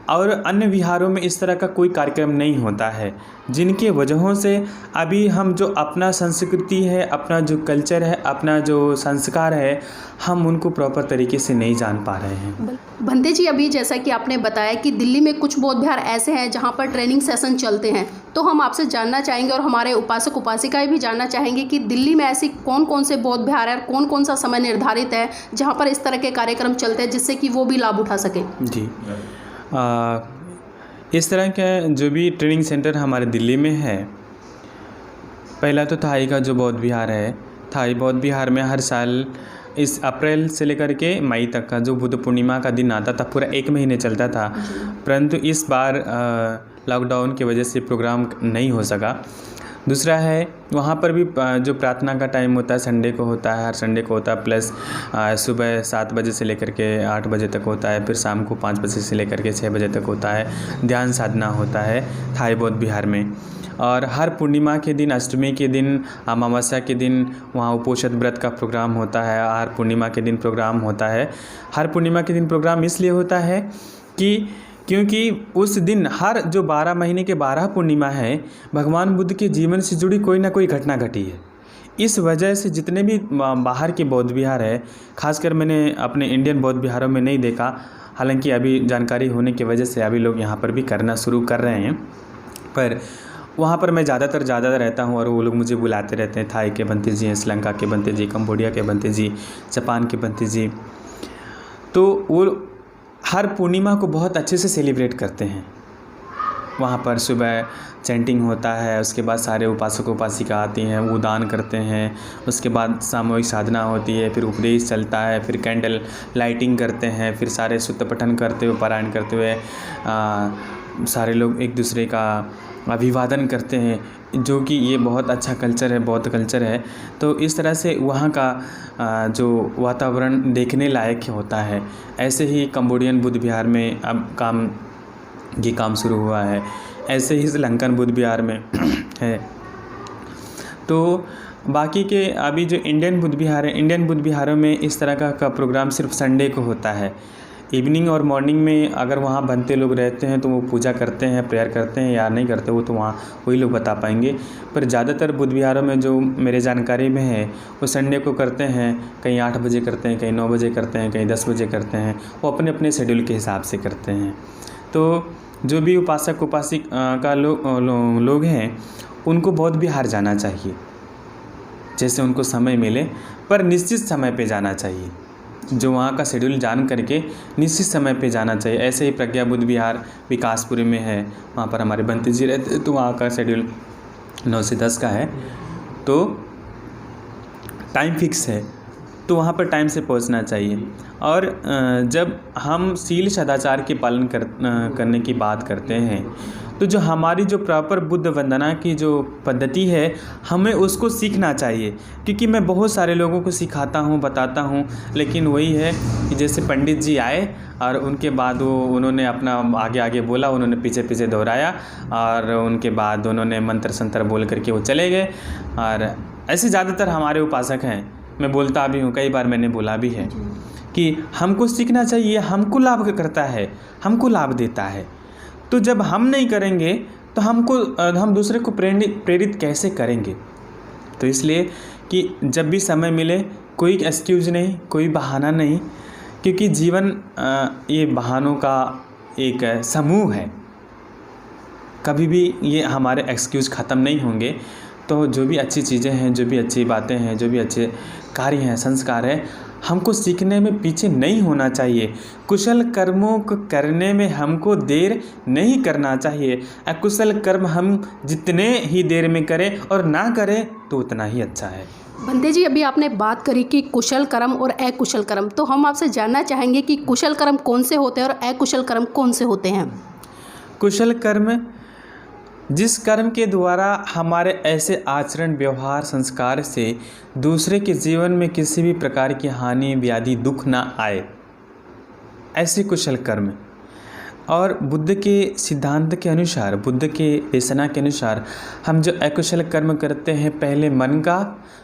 और अन्य विहारों में इस तरह का कोई कार्यक्रम नहीं होता है, जिनके वजहों से अभी हम जो अपना संस्कृति है, अपना जो कल्चर है, अपना जो संस्कार है, हम उनको प्रॉपर तरीके से नहीं जान पा रहे हैं। बंदे जी, अभी जैसा कि आपने बताया कि दिल्ली में कुछ बौद्ध विहार ऐसे हैं जहां पर ट्रेनिंग सेशन चलते हैं, तो हम आपसे जानना चाहेंगे और हमारे उपासक उपासिकाएं भी जानना चाहेंगे कि दिल्ली में ऐसी कौन कौन से बौद्ध विहार है और कौन कौन सा समय निर्धारित है जहाँ पर इस तरह के कार्यक्रम चलते हैं, जिससे कि वो भी लाभ उठा सकें। जी, इस तरह के जो भी ट्रेनिंग सेंटर हमारे दिल्ली में है, पहला तो थाई का जो बौद्ध विहार है, थाई बौद्ध विहार में हर साल इस अप्रैल से लेकर के मई तक का जो बुद्ध पूर्णिमा का दिन आता था, पूरा 1 महीने चलता था। परंतु इस बार लॉकडाउन की वजह से प्रोग्राम नहीं हो सका। दूसरा है, वहाँ पर भी जो प्रार्थना का टाइम होता है संडे को होता है, हर संडे को होता है, प्लस सुबह 7 बजे से लेकर के 8 बजे तक होता है, फिर शाम को 5 बजे से लेकर के 6 बजे तक होता है। ध्यान साधना होता है थाई बौद्ध विहार में। और हर पूर्णिमा के दिन, अष्टमी के दिन, अमावस्या के दिन वहाँ उपोषित व्रत का प्रोग्राम होता है। हर पूर्णिमा के दिन प्रोग्राम होता है। हर पूर्णिमा के दिन प्रोग्राम इसलिए होता है क्योंकि उस दिन हर जो 12 महीने के 12 पूर्णिमा है, भगवान बुद्ध के जीवन से जुड़ी कोई ना कोई घटना घटी है। इस वजह से जितने भी बाहर के बौद्ध विहार है, खासकर मैंने अपने इंडियन बौद्ध विहारों में नहीं देखा, हालांकि अभी जानकारी होने की वजह से अभी लोग यहाँ पर भी करना शुरू कर रहे हैं, पर वहाँ पर मैं ज़्यादातर रहता हूँ और वो लोग मुझे बुलाते रहते हैं। थाई के बनते जी हैं, श्रीलंका के बनते जी, कंबोडिया के बनते जी, जापान के बनते जी, तो वो हर पूर्णिमा को बहुत अच्छे से सेलिब्रेट करते हैं। वहाँ पर सुबह चैंटिंग होता है, उसके बाद सारे उपासक उपासिका आती हैं, वो दान करते हैं, उसके बाद सामूहिक साधना होती है, फिर उपदेश चलता है, फिर कैंडल लाइटिंग करते हैं, फिर सारे सुत्त पठन करते हुए, पारायण करते हुए सारे लोग एक दूसरे का अभिवादन करते हैं, जो कि ये बहुत अच्छा कल्चर है, बौद्ध कल्चर है। तो इस तरह से वहाँ का जो वातावरण देखने लायक होता है। ऐसे ही कंबोडियन बुद्ध विहार में अब काम शुरू हुआ है, ऐसे ही श्रीलंकन बुद्ध विहार में है। तो बाकी के अभी जो इंडियन बुद्ध विहार है, इंडियन बुद्ध विहारों में इस तरह का प्रोग्राम सिर्फ संडे को होता है। इवनिंग और मॉर्निंग में अगर वहाँ बनते लोग रहते हैं तो वो पूजा करते हैं, प्रेयर करते हैं या नहीं करते, वो तो वहाँ वही लोग बता पाएंगे। पर ज़्यादातर बुद्ध विहारों में जो मेरे जानकारी में है, वो संडे को करते हैं। कहीं 8 बजे करते हैं, कहीं 9 बजे करते हैं, कहीं 10 बजे करते हैं। वो अपने अपने शेड्यूल के हिसाब से करते हैं। तो जो भी उपासक उपासिक का लोग हैं, उनको बौद्ध विहार जाना चाहिए, जैसे उनको समय मिले, पर निश्चित समय पे जाना चाहिए। जो वहाँ का शेड्यूल जान करके निश्चित समय पे जाना चाहिए। ऐसे ही प्रज्ञा बुद्ध विहार विकासपुरी में है, वहाँ पर हमारे बंते जी रहते, तो वहाँ का शेड्यूल 9 से 10 का है, तो टाइम फिक्स है, तो वहाँ पर टाइम से पहुँचना चाहिए। और जब हम शील सदाचार के पालन करने की बात करते हैं, तो जो हमारी जो प्रॉपर बुद्ध वंदना की जो पद्धति है, हमें उसको सीखना चाहिए। क्योंकि मैं बहुत सारे लोगों को सिखाता हूँ, बताता हूँ, लेकिन वही है कि जैसे पंडित जी आए और उनके बाद उन्होंने अपना आगे बोला, उन्होंने पीछे दोहराया, और उनके बाद उन्होंने मंत्र संत्र बोल करके वो चले गए। और ऐसे ज़्यादातर हमारे उपासक हैं, मैं बोलता भी हूँ, कई बार मैंने बोला भी है कि हमको सीखना चाहिए, हमको लाभ करता है, हमको लाभ देता है। तो जब हम नहीं करेंगे तो हम दूसरे को प्रेरित कैसे करेंगे। तो इसलिए कि जब भी समय मिले, कोई एक्सक्यूज़ नहीं, कोई बहाना नहीं, क्योंकि जीवन ये बहानों का एक समूह है। कभी भी ये हमारे एक्सक्यूज़ ख़त्म नहीं होंगे। तो जो भी अच्छी चीज़ें हैं, जो भी अच्छी बातें हैं, जो भी अच्छे कार्य हैं, संस्कार हैं, हमको सीखने में पीछे नहीं होना चाहिए। कुशल कर्मों को करने में हमको देर नहीं करना चाहिए। अकुशल कर्म हम जितने ही देर में करें और ना करें तो उतना ही अच्छा है। बंते जी, अभी आपने बात करी कि कुशल कर्म और अकुशल कर्म, तो हम आपसे जानना चाहेंगे कि कुशल कर्म कौन से होते हैं और अकुशल कर्म कौन से होते हैं। कुशल कर्म जिस कर्म के द्वारा हमारे ऐसे आचरण, व्यवहार, संस्कार से दूसरे के जीवन में किसी भी प्रकार की हानि, व्याधि, दुख ना आए, ऐसे कुशल कर्म। और बुद्ध के सिद्धांत के अनुसार, बुद्ध के देशना के अनुसार हम जो अकुशल कर्म करते हैं, पहले मन का,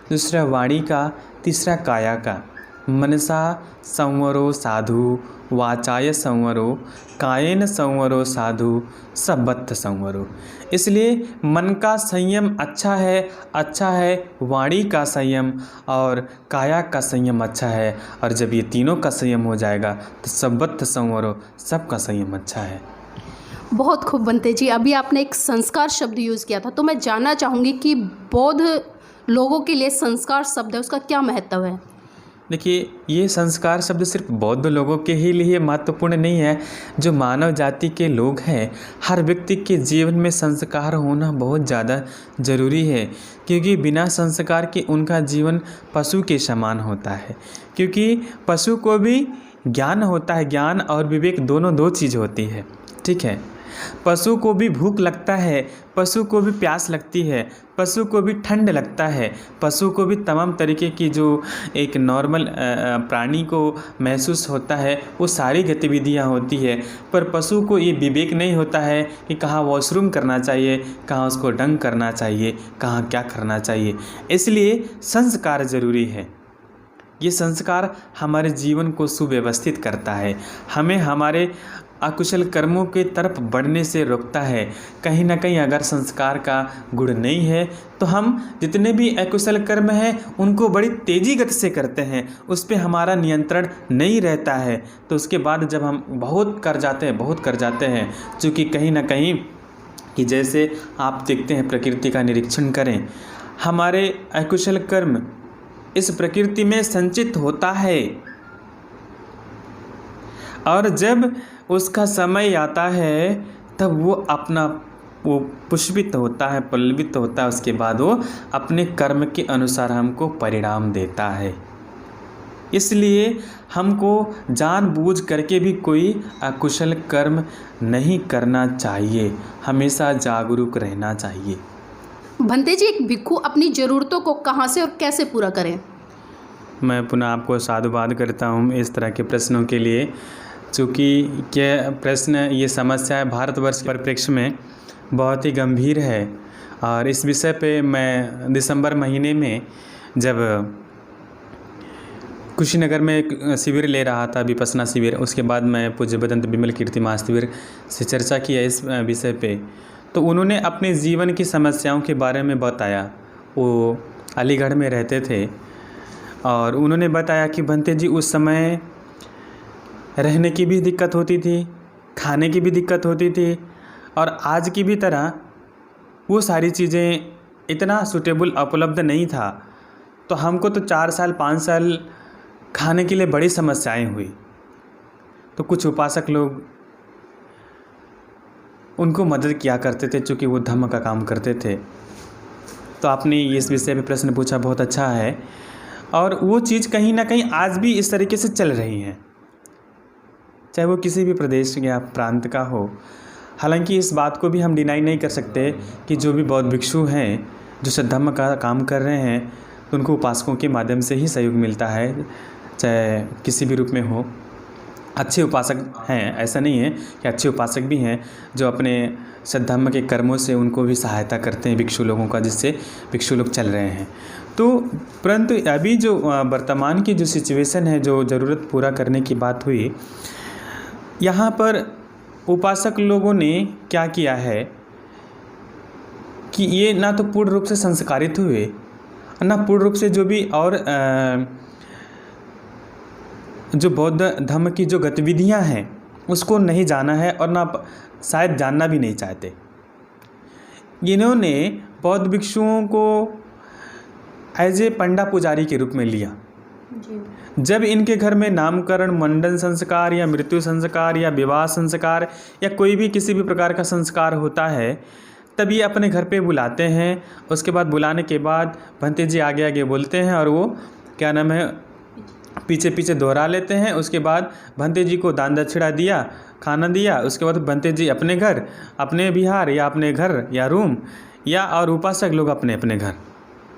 दूसरा वाणी का, तीसरा काया का। मनसा संवरो साधु, वाचाय संवरो, कायेन संवरो साधु, सब्बत्त संवरो। इसलिए मन का संयम अच्छा है, वाणी का संयम और काया का संयम अच्छा है, और जब ये तीनों का संयम हो जाएगा तो सब्बत्त संवरो, सबका संयम अच्छा है। बहुत खूब बनते जी। अभी आपने एक संस्कार शब्द यूज़ किया था, तो मैं जानना चाहूँगी कि बौद्ध लोगों के लिए संस्कार शब्द है, उसका क्या महत्व है? देखिए, ये संस्कार शब्द सिर्फ बौद्ध लोगों के ही लिए महत्वपूर्ण नहीं है। जो मानव जाति के लोग हैं, हर व्यक्ति के जीवन में संस्कार होना बहुत ज़्यादा ज़रूरी है, क्योंकि बिना संस्कार के उनका जीवन पशु के समान होता है। क्योंकि पशु को भी ज्ञान होता है, ज्ञान और विवेक दोनों दो चीज़ होती है, ठीक है। पशु को भी भूख लगता है, पशु को भी प्यास लगती है, पशु को भी ठंड लगता है, पशु को भी तमाम तरीके की जो एक नॉर्मल प्राणी को महसूस होता है, वो सारी गतिविधियां होती है। पर पशु को ये विवेक नहीं होता है कि कहाँ वॉशरूम करना चाहिए, कहाँ उसको डंग करना चाहिए, कहाँ क्या करना चाहिए। इसलिए संस्कार ज़रूरी है। ये संस्कार हमारे जीवन को सुव्यवस्थित करता है, हमें हमारे अकुशल कर्मों के तरफ बढ़ने से रोकता है। कहीं ना कहीं अगर संस्कार का गुण नहीं है तो हम जितने भी अकुशल कर्म हैं उनको बड़ी तेज़ी गति से करते हैं, उस पर हमारा नियंत्रण नहीं रहता है। तो उसके बाद जब हम बहुत कर जाते हैं, चूँकि कहीं ना कहीं कि जैसे आप देखते हैं, प्रकृति का निरीक्षण करें, हमारे अकुशल कर्म इस प्रकृति में संचित होता है, और जब उसका समय आता है तब वो पुष्पित होता है, पल्लवित होता है। उसके बाद वो अपने कर्म के अनुसार हमको परिणाम देता है। इसलिए हमको जानबूझ करके भी कोई अकुशल कर्म नहीं करना चाहिए, हमेशा जागरूक रहना चाहिए। भंते जी, एक भिक्खु अपनी ज़रूरतों को कहाँ से और कैसे पूरा करें? मैं पुनः आपको साधुवाद करता हूँ इस तरह के प्रश्नों के लिए, चूँकि ये प्रश्न, ये समस्या भारतवर्ष के परिप्रेक्ष्य में बहुत ही गंभीर है। और इस विषय पे मैं दिसंबर महीने में जब कुशीनगर में एक शिविर ले रहा था, विपश्यना शिविर, उसके बाद मैं पूज्य भदंत बिमल कीर्ति महाशिविर से चर्चा किया इस विषय पे, तो उन्होंने अपने जीवन की समस्याओं के बारे में बताया। वो अलीगढ़ में रहते थे और उन्होंने बताया कि भंते जी, उस समय रहने की भी दिक्कत होती थी, खाने की भी दिक्कत होती थी, और आज की भी तरह वो सारी चीज़ें इतना सूटेबल उपलब्ध नहीं था। तो हमको तो 4 साल 5 साल खाने के लिए बड़ी समस्याएं हुई। तो कुछ उपासक लोग उनको मदद किया करते थे, चूँकि वो धम्म का काम करते थे। तो आपने इस विषय पे प्रश्न पूछा, बहुत अच्छा है। और वो चीज़ कहीं ना कहीं आज भी इस तरीके से चल रही हैं, चाहे वो किसी भी प्रदेश या प्रांत का हो। हालांकि इस बात को भी हम डिनाई नहीं कर सकते कि जो भी बौद्ध भिक्षु हैं जो सद्धम्म का काम कर रहे हैं, तो उनको उपासकों के माध्यम से ही सहयोग मिलता है, चाहे किसी भी रूप में हो। अच्छे उपासक हैं, ऐसा नहीं है कि अच्छे उपासक भी हैं जो अपने सद्धम्म के कर्मों से उनको भी सहायता करते हैं भिक्षु लोगों का, जिससे भिक्षु लोग चल रहे हैं। तो परंतु अभी जो वर्तमान की जो सिचुएशन है, जो ज़रूरत पूरा करने की बात हुई, यहाँ पर उपासक लोगों ने क्या किया है कि ये ना तो पूर्ण रूप से संस्कारित हुए, ना पूर्ण रूप से जो भी और जो बौद्ध धर्म की जो गतिविधियाँ हैं उसको नहीं जाना है, और ना शायद जानना भी नहीं चाहते। इन्होंने बौद्ध भिक्षुओं को एज ए पंडा पुजारी के रूप में लिया। जब इनके घर में नामकरण, मंडन संस्कार या मृत्यु संस्कार या विवाह संस्कार या कोई भी किसी भी प्रकार का संस्कार होता है, तब ये अपने घर पे बुलाते हैं। उसके बाद बुलाने के बाद भंते जी आगे आगे बोलते हैं और वो क्या नाम है पीछे पीछे दोहरा लेते हैं। उसके बाद भंते जी को दान दक्षिणा दिया, खाना दिया, उसके बाद भंते जी अपने घर, अपने विहार या अपने घर या रूम, या और उपासक लोग अपने अपने घर।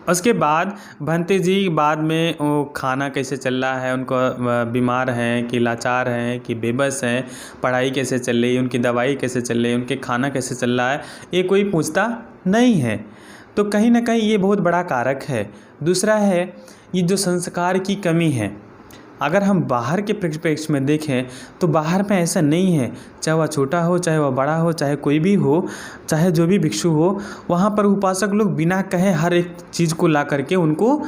उसके बाद भंते जी बाद में वो खाना कैसे चल रहा है, उनको बीमार हैं कि लाचार हैं कि बेबस हैं, पढ़ाई कैसे चल रही है, उनकी दवाई कैसे चल रही है, उनके खाना कैसे चल रहा है, ये कोई पूछता नहीं है। तो कहीं ना कहीं ये बहुत बड़ा कारक है। दूसरा है ये जो संस्कार की कमी है। अगर हम बाहर के परिप्रेक्ष्य में देखें तो बाहर में ऐसा नहीं है, चाहे वह छोटा हो, चाहे वह बड़ा हो, चाहे कोई भी हो, चाहे जो भी भिक्षु हो, वहाँ पर उपासक लोग बिना कहे हर एक चीज़ को ला करके उनको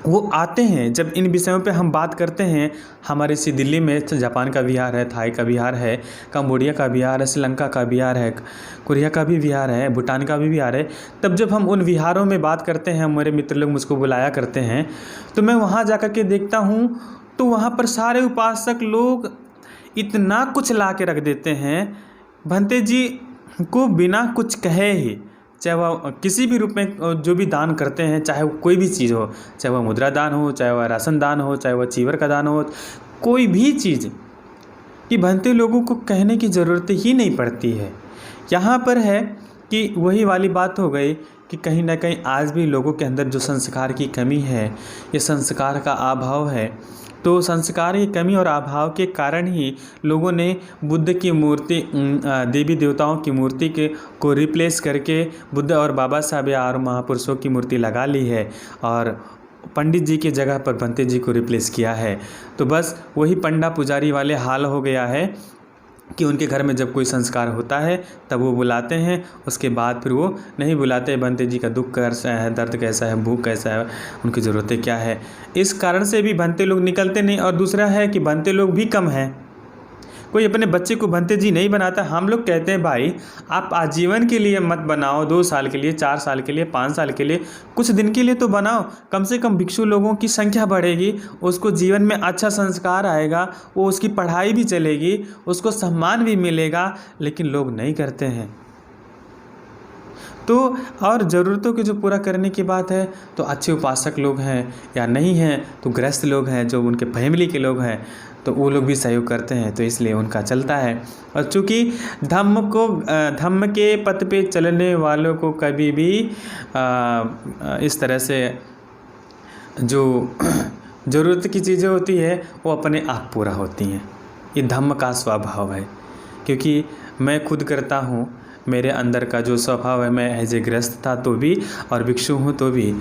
वो आते हैं। जब इन विषयों पे हम बात करते हैं, हमारे इसी दिल्ली में जापान का विहार है, थाई का विहार है, कंबोडिया का विहार है, श्रीलंका का विहार है, कोरिया का भी विहार है, भूटान का भी विहार है। तब जब हम उन विहारों में बात करते हैं, हमारे मित्र लोग मुझको बुलाया करते हैं, तो मैं वहाँ जा कर के देखता हूँ तो वहाँ पर सारे उपासक लोग इतना कुछ ला के रख देते हैं भंते जी को बिना कुछ कहे ही। चाहे वह किसी भी रूप में जो भी दान करते हैं, चाहे वो कोई भी चीज़ हो, चाहे वह मुद्रा दान हो, चाहे वह राशन दान हो, चाहे वह चीवर का दान हो, कोई भी चीज़, कि भंते लोगों को कहने की ज़रूरत ही नहीं पड़ती है। यहाँ पर है कि वही वाली बात हो गई कि कहीं ना कहीं आज भी लोगों के अंदर जो संस्कार की कमी है, ये संस्कार का अभाव है। तो संस्कार की कमी और अभाव के कारण ही लोगों ने बुद्ध की मूर्ति, देवी देवताओं की मूर्ति को रिप्लेस करके बुद्ध और बाबा साहब या और महापुरुषों की मूर्ति लगा ली है और पंडित जी की जगह पर भंते जी को रिप्लेस किया है। तो बस वही पंडा पुजारी वाले हाल हो गया है कि उनके घर में जब कोई संस्कार होता है तब वो बुलाते हैं, उसके बाद फिर वो नहीं बुलाते। भंते जी का दुख कैसा है, दर्द कैसा है, भूख कैसा है, उनकी ज़रूरतें क्या है, इस कारण से भी भंते लोग निकलते नहीं। और दूसरा है कि भंते लोग भी कम हैं, कोई अपने बच्चे को भंते जी नहीं बनाता। हम लोग कहते हैं भाई आप आजीवन के लिए मत बनाओ, 2 साल के लिए, 4 साल के लिए, 5 साल के लिए, कुछ दिन के लिए तो बनाओ। कम से कम भिक्षु लोगों की संख्या बढ़ेगी, उसको जीवन में अच्छा संस्कार आएगा, वो उसकी पढ़ाई भी चलेगी, उसको सम्मान भी मिलेगा। लेकिन लोग नहीं करते हैं। तो और ज़रूरतों की जो पूरा करने की बात है तो अच्छे उपासक लोग हैं या नहीं हैं, तो गृहस्थ लोग हैं, जो उनके फैमिली के लोग हैं, तो वो लोग भी सहयोग करते हैं, तो इसलिए उनका चलता है। और चूँकि धम्म के पथ पे चलने वालों को कभी भी इस तरह से जो ज़रूरत की चीज़ें होती है वो अपने आप पूरा होती हैं। ये धम्म का स्वभाव है, क्योंकि मैं खुद करता हूँ। मेरे अंदर का जो स्वभाव है, मैं एज ए गृहस्थ था तो भी और भिक्षु हूँ तो भी,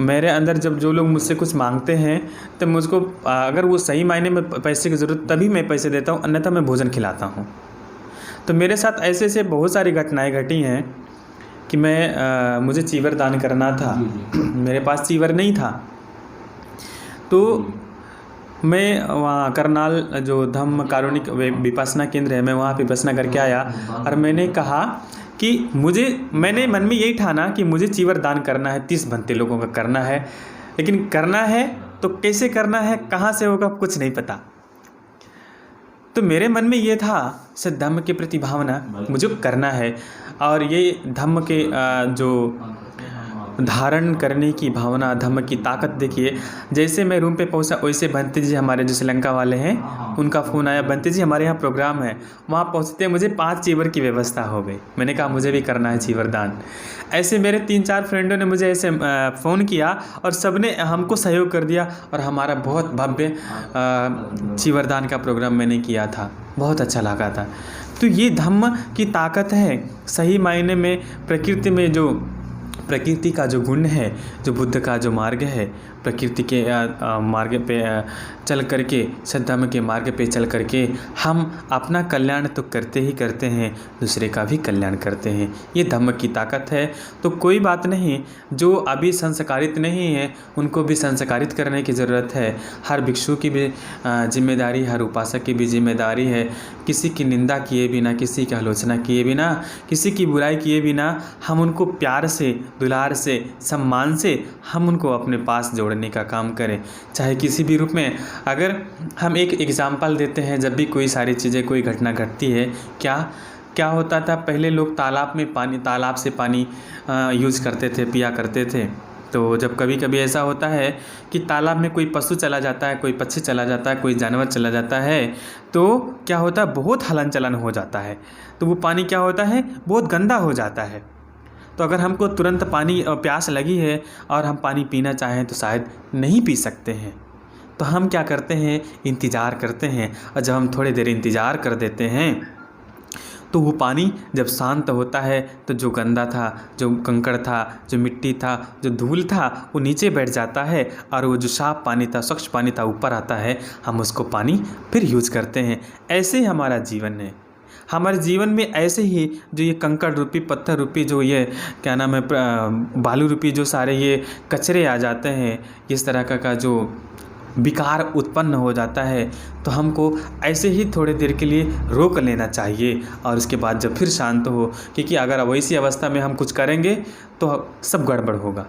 मेरे अंदर जब जो लोग मुझसे कुछ मांगते हैं तो मुझको अगर वो सही मायने में पैसे की ज़रूरत तभी मैं पैसे देता हूँ, अन्यथा मैं भोजन खिलाता हूँ। तो मेरे साथ ऐसे ऐसे बहुत सारी घटनाएं घटी हैं कि मुझे चीवर दान करना था, मेरे पास चीवर नहीं था, तो मैं वहाँ करनाल जो धम्म कारुणिक विपස්සना केंद्र है, मैं वहाँ विपස්සना करके आया और मैंने कहा कि मैंने मन में यही ठाना कि मुझे चीवर दान करना है, 30 भंते लोगों का करना है, लेकिन करना है तो कैसे करना है, कहाँ से होगा, कुछ नहीं पता। तो मेरे मन में ये था सर धम्म के प्रति भावना, मुझे करना है। और ये धम्म के जो धारण करने की भावना, धम्म की ताकत देखिए। जैसे मैं रूम पे पहुंचा वैसे भंते जी हमारे जो श्रीलंका वाले हैं उनका फ़ोन आया, भंते जी हमारे यहाँ प्रोग्राम है। वहाँ पहुँचते मुझे 5 चीवर की व्यवस्था हो गई। मैंने कहा मुझे भी करना है चीवर दान। ऐसे मेरे 3-4 फ्रेंडों ने मुझे ऐसे फ़ोन किया और सब ने हमको सहयोग कर दिया और हमारा बहुत भव्य चीवर दान का प्रोग्राम मैंने किया था, बहुत अच्छा लगा था। तो ये धम्म की ताकत है। सही मायने में प्रकृति का जो गुण है, जो बुद्ध का जो मार्ग है, प्रकृति के मार्ग पे चल करके, सद्धम्म के मार्ग पे चल करके हम अपना कल्याण तो करते ही करते हैं, दूसरे का भी कल्याण करते हैं। ये धम्म की ताकत है। तो कोई बात नहीं, जो अभी संस्कारित नहीं है उनको भी संस्कारित करने की ज़रूरत है। हर भिक्षु की भी जिम्मेदारी, हर उपासक की भी जिम्मेदारी है। किसी की निंदा किए बिना, किसी की आलोचना किए बिना, किसी की बुराई किए बिना हम उनको प्यार से, दुलार से, सम्मान से हम उनको अपने पास जोड़ने का काम करें, चाहे किसी भी रूप में। अगर हम एक एग्ज़ाम्पल देते हैं, जब भी कोई सारी चीज़ें, कोई घटना घटती है, क्या होता था, पहले लोग तालाब से पानी यूज़ करते थे, पिया करते थे। तो जब कभी कभी ऐसा होता है कि तालाब में कोई पशु चला जाता है, कोई पक्षी चला जाता है, कोई जानवर चला जाता है, तो क्या होता है, बहुत हलन चलन हो जाता है। तो वो पानी क्या होता है, बहुत गंदा हो जाता है। तो अगर हमको तुरंत पानी प्यास लगी है और हम पानी पीना चाहें तो शायद नहीं पी सकते हैं। तो हम क्या करते हैं, इंतज़ार करते हैं, और जब हम थोड़ी देर इंतज़ार कर देते हैं तो वो पानी जब शांत होता है तो जो गंदा था, जो कंकड़ था, जो मिट्टी था, जो धूल था, वो नीचे बैठ जाता है और वो जो साफ पानी था, स्वच्छ पानी था, ऊपर आता है। हम उसको पानी फिर यूज़ करते हैं। ऐसे ही हमारा जीवन है। हमारे जीवन में ऐसे ही जो ये कंकड़ रूपी, पत्थर रूपी, जो ये क्या नाम है, बालू रूपी जो सारे ये कचरे आ जाते हैं, इस तरह का जो विकार उत्पन्न हो जाता है, तो हमको ऐसे ही थोड़ी देर के लिए रोक लेना चाहिए और उसके बाद जब फिर शांत हो, क्योंकि अगर वैसी अवस्था में हम कुछ करेंगे तो सब गड़बड़ होगा,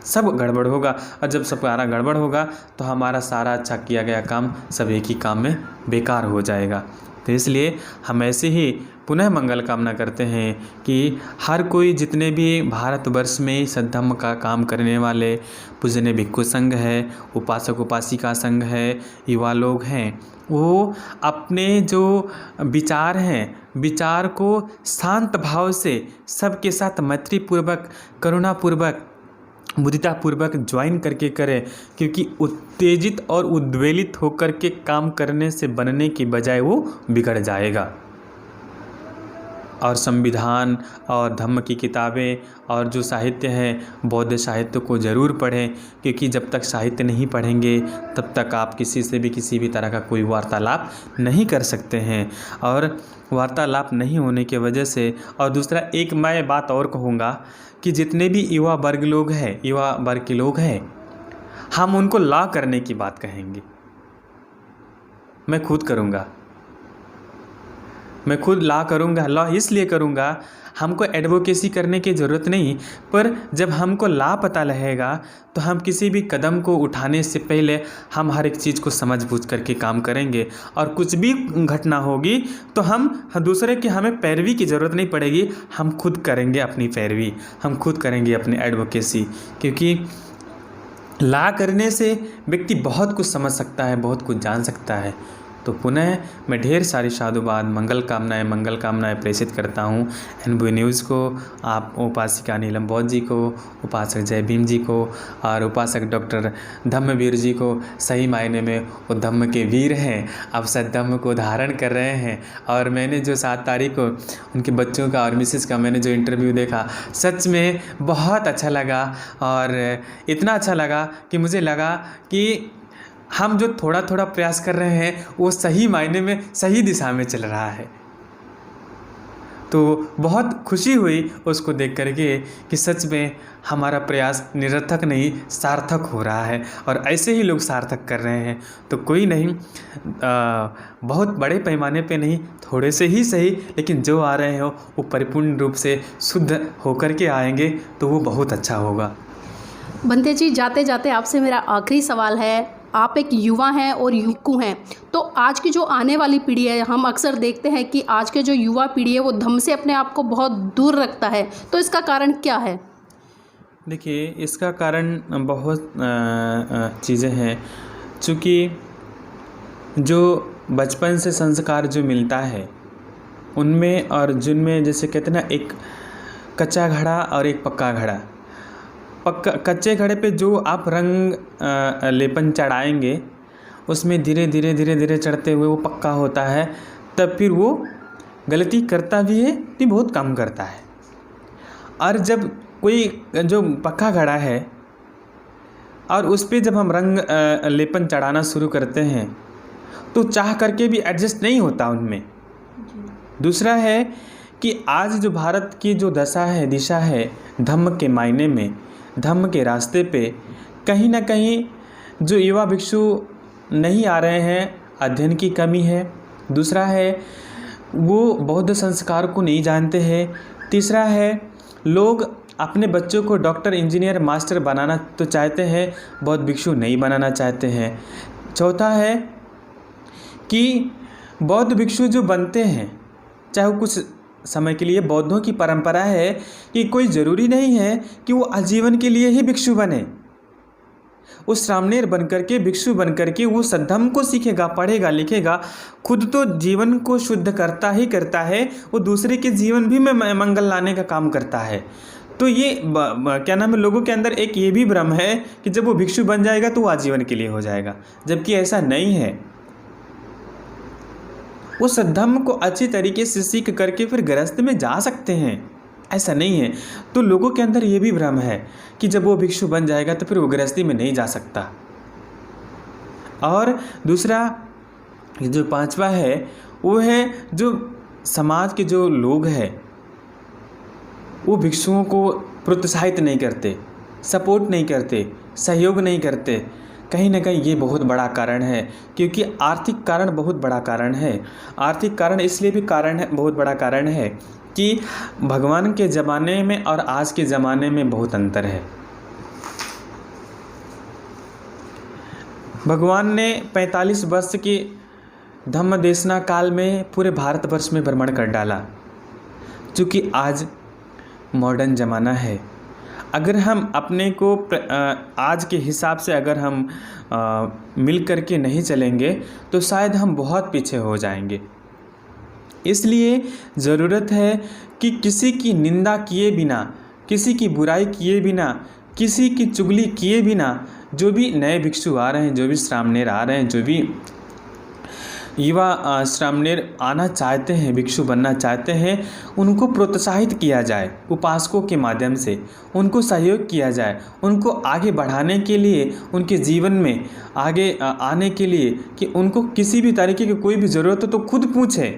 सब गड़बड़ होगा। और जब सब सारा गड़बड़ होगा तो हमारा सारा अच्छा किया गया काम सब एक ही काम में बेकार हो जाएगा। तो इसलिए हम ऐसे ही पुनः मंगल कामना करते हैं कि हर कोई, जितने भी भारतवर्ष में सद्धम्म का काम करने वाले पूजनीय भिक्षु संघ है, उपासक उपासिका संघ है, युवा लोग हैं, वो अपने जो विचार हैं, विचार को शांत भाव से सबके साथ मैत्रीपूर्वक, करुणापूर्वक, मुदितापूर्वक ज्वाइन करके करें, क्योंकि उत्तेजित और उद्वेलित होकर के काम करने से बनने की बजाय वो बिगड़ जाएगा। और संविधान और धम्म की किताबें और जो साहित्य है, बौद्ध साहित्य को ज़रूर पढ़ें, क्योंकि जब तक साहित्य नहीं पढ़ेंगे तब तक आप किसी से भी किसी भी तरह का कोई वार्तालाप नहीं कर सकते हैं। और वार्तालाप नहीं होने की वजह से, और दूसरा एक मैं बात और कहूँगा कि जितने भी युवा वर्ग लोग हैं, युवा वर्ग के लोग हैं, हम उनको लॉ करने की बात कहेंगे। मैं खुद करूँगा, मैं खुद लॉ करूँगा। लॉ इसलिए करूँगा, हमको एडवोकेसी करने की ज़रूरत नहीं, पर जब हमको लॉ पता रहेगा तो हम किसी भी कदम को उठाने से पहले हम हर एक चीज़ को समझ बूझ करके काम करेंगे। और कुछ भी घटना होगी तो हम दूसरे की, हमें पैरवी की ज़रूरत नहीं पड़ेगी, हम खुद करेंगे अपनी पैरवी, हम खुद करेंगे अपनी एडवोकेसी। क्योंकि लॉ करने से व्यक्ति बहुत कुछ समझ सकता है, बहुत कुछ जान सकता है। तो पुनः मैं ढेर सारी साधुवाद, मंगल कामनाएं प्रेषित करता हूँ NB न्यूज़ को, आप उपासिका नीलम बौद्ध जी को, उपासक जय भीम जी को और उपासक डॉक्टर धम्मवीर जी को। सही मायने में वो धम्म के वीर हैं, अब सद्धम्म को धारण कर रहे हैं। और मैंने जो 7 तारीख को उनके बच्चों का और मिसेस का मैंने जो इंटरव्यू देखा, सच में बहुत अच्छा लगा। और इतना अच्छा लगा कि मुझे लगा कि हम जो थोड़ा थोड़ा प्रयास कर रहे हैं वो सही मायने में सही दिशा में चल रहा है। तो बहुत खुशी हुई उसको देख करके कि सच में हमारा प्रयास निरर्थक नहीं, सार्थक हो रहा है। और ऐसे ही लोग सार्थक कर रहे हैं। तो कोई नहीं, बहुत बड़े पैमाने पे नहीं, थोड़े से ही सही, लेकिन जो आ रहे हो वो परिपूर्ण रूप से शुद्ध होकर के आएंगे तो वो बहुत अच्छा होगा। बंते जी, जाते जाते आपसे मेरा आखिरी सवाल है। आप एक युवा हैं और भिक्षु हैं, तो आज की जो आने वाली पीढ़ी है, हम अक्सर देखते हैं कि आज के जो युवा पीढ़ी है वो धम्म से अपने आप को बहुत दूर रखता है, तो इसका कारण क्या है? देखिए, इसका कारण बहुत चीज़ें हैं। चूँकि जो बचपन से संस्कार जो मिलता है उनमें और जिनमें, जैसे कहते हैं ना, एक कच्चा घड़ा और एक पक्का घड़ा। कच्चे घड़े पे जो आप रंग लेपन चढ़ाएंगे, उसमें धीरे धीरे चढ़ते हुए वो पक्का होता है, तब फिर वो गलती करता भी है तो बहुत कम करता है। और जब कोई जो पक्का घड़ा है और उस पर जब हम रंग लेपन चढ़ाना शुरू करते हैं तो चाह करके भी एडजस्ट नहीं होता उनमें। दूसरा है कि आज जो भारत की जो दशा है, दिशा है, धम्म के मायने में, धम्म के रास्ते पे कहीं ना कहीं जो युवा भिक्षु नहीं आ रहे हैं, अध्ययन की कमी है। दूसरा है वो बौद्ध संस्कार को नहीं जानते हैं। तीसरा है लोग अपने बच्चों को डॉक्टर, इंजीनियर, मास्टर बनाना तो चाहते हैं, बौद्ध भिक्षु नहीं बनाना चाहते हैं। चौथा है कि बौद्ध भिक्षु जो बनते हैं, चाहे वो कुछ समय के लिए, बौद्धों की परंपरा है कि कोई ज़रूरी नहीं है कि वो आजीवन के लिए ही भिक्षु बने। वो श्रामणेर बन करके, भिक्षु बन करके वो सद्धम्म को सीखेगा, पढ़ेगा, लिखेगा, खुद तो जीवन को शुद्ध करता ही करता है, वो दूसरे के जीवन भी में मंगल लाने का काम करता है। तो ये क्या नाम है, लोगों के अंदर एक ये भी भ्रम है कि जब वो भिक्षु बन जाएगा तो वो आजीवन के लिए हो जाएगा, जबकि ऐसा नहीं है। वो धम्म को अच्छी तरीके से सीख करके फिर गृहस्थ में जा सकते हैं, ऐसा नहीं है। तो लोगों के अंदर ये भी भ्रम है कि जब वो भिक्षु बन जाएगा तो फिर वो गृहस्थी में नहीं जा सकता। और दूसरा जो पांचवा है वो है जो समाज के जो लोग हैं वो भिक्षुओं को प्रोत्साहित नहीं करते, सपोर्ट नहीं करते, सहयोग नहीं करते। कहीं ना कहीं ये बहुत बड़ा कारण है, क्योंकि आर्थिक कारण बहुत बड़ा कारण है। आर्थिक कारण इसलिए भी कारण है, बहुत बड़ा कारण है कि भगवान के ज़माने में और आज के ज़माने में बहुत अंतर है। भगवान ने 45 वर्ष की धम्म देशना काल में पूरे भारतवर्ष में भ्रमण कर डाला। चूँकि आज मॉडर्न ज़माना है, अगर हम अपने को आज के हिसाब से अगर हम मिल कर के नहीं चलेंगे तो शायद हम बहुत पीछे हो जाएंगे। इसलिए ज़रूरत है कि किसी की निंदा किए बिना, किसी की बुराई किए बिना, किसी की चुगली किए बिना जो भी नए भिक्षु आ रहे हैं, जो भी श्रामणेर आ रहे हैं, जो भी युवा श्रामणेर आना चाहते हैं, भिक्षु बनना चाहते हैं, उनको प्रोत्साहित किया जाए, उपासकों के माध्यम से उनको सहयोग किया जाए, उनको आगे बढ़ाने के लिए, उनके जीवन में आगे आने के लिए कि उनको किसी भी तरीके की कोई भी ज़रूरत हो तो खुद पूछे।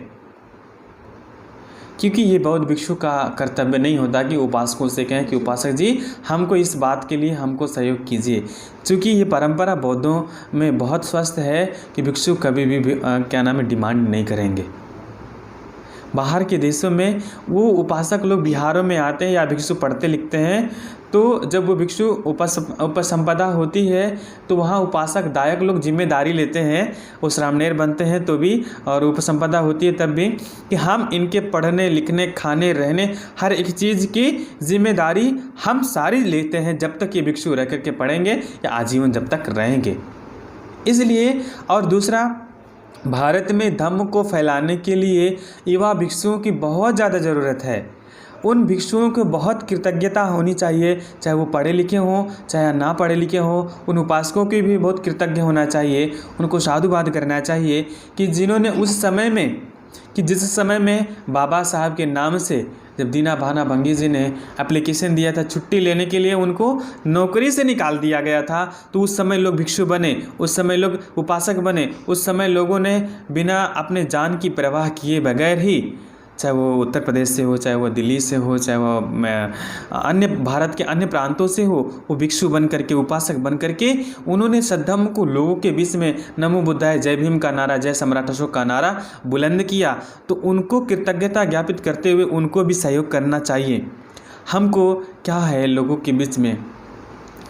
क्योंकि ये बौद्ध भिक्षु का कर्तव्य नहीं होता कि उपासकों से कहें कि उपासक जी हमको इस बात के लिए हमको सहयोग कीजिए। क्योंकि ये परंपरा बौद्धों में बहुत स्वस्थ है कि भिक्षु कभी भी क्या नाम है डिमांड नहीं करेंगे। बाहर के देशों में वो उपासक लोग बिहारों में आते हैं या भिक्षु पढ़ते लिखते हैं, तो जब वो भिक्षु उपसंपदा होती है तो वहाँ उपासक दायक लोग जिम्मेदारी लेते हैं, वो श्रामणेर बनते हैं तो भी और उपसंपदा होती है तब भी, कि हम इनके पढ़ने लिखने खाने रहने हर एक चीज़ की जिम्मेदारी हम सारी लेते हैं जब तक ये भिक्षु रह कर के पढ़ेंगे या आजीवन जब तक रहेंगे। इसलिए और दूसरा, भारत में धम्म को फैलाने के लिए युवा भिक्षुओं की बहुत ज़्यादा ज़रूरत है। उन भिक्षुओं को बहुत कृतज्ञता होनी चाहिए, चाहे वो पढ़े लिखे हों चाहे ना पढ़े लिखे हों। उन उपासकों की भी बहुत कृतज्ञ होना चाहिए, उनको साधुवाद करना चाहिए कि जिन्होंने उस समय में, कि जिस समय में बाबा साहब के नाम से जब दीना भाना भंगी जी ने एप्लीकेशन दिया था छुट्टी लेने के लिए, उनको नौकरी से निकाल दिया गया था, तो उस समय लोग भिक्षु बने, उस समय लोग उपासक बने, उस समय लोगों ने बिना अपने जान की परवाह किए बगैर ही, चाहे वो उत्तर प्रदेश से हो, चाहे वो दिल्ली से हो, चाहे वो अन्य भारत के अन्य प्रांतों से हो, वो भिक्षु बन करके, उपासक बन करके उन्होंने सद्धम्म को लोगों के बीच में नमो बुद्धाय, जय भीम का नारा, जय सम्राट अशोक का नारा बुलंद किया। तो उनको कृतज्ञता ज्ञापित करते हुए उनको भी सहयोग करना चाहिए। हमको क्या है लोगों के बीच में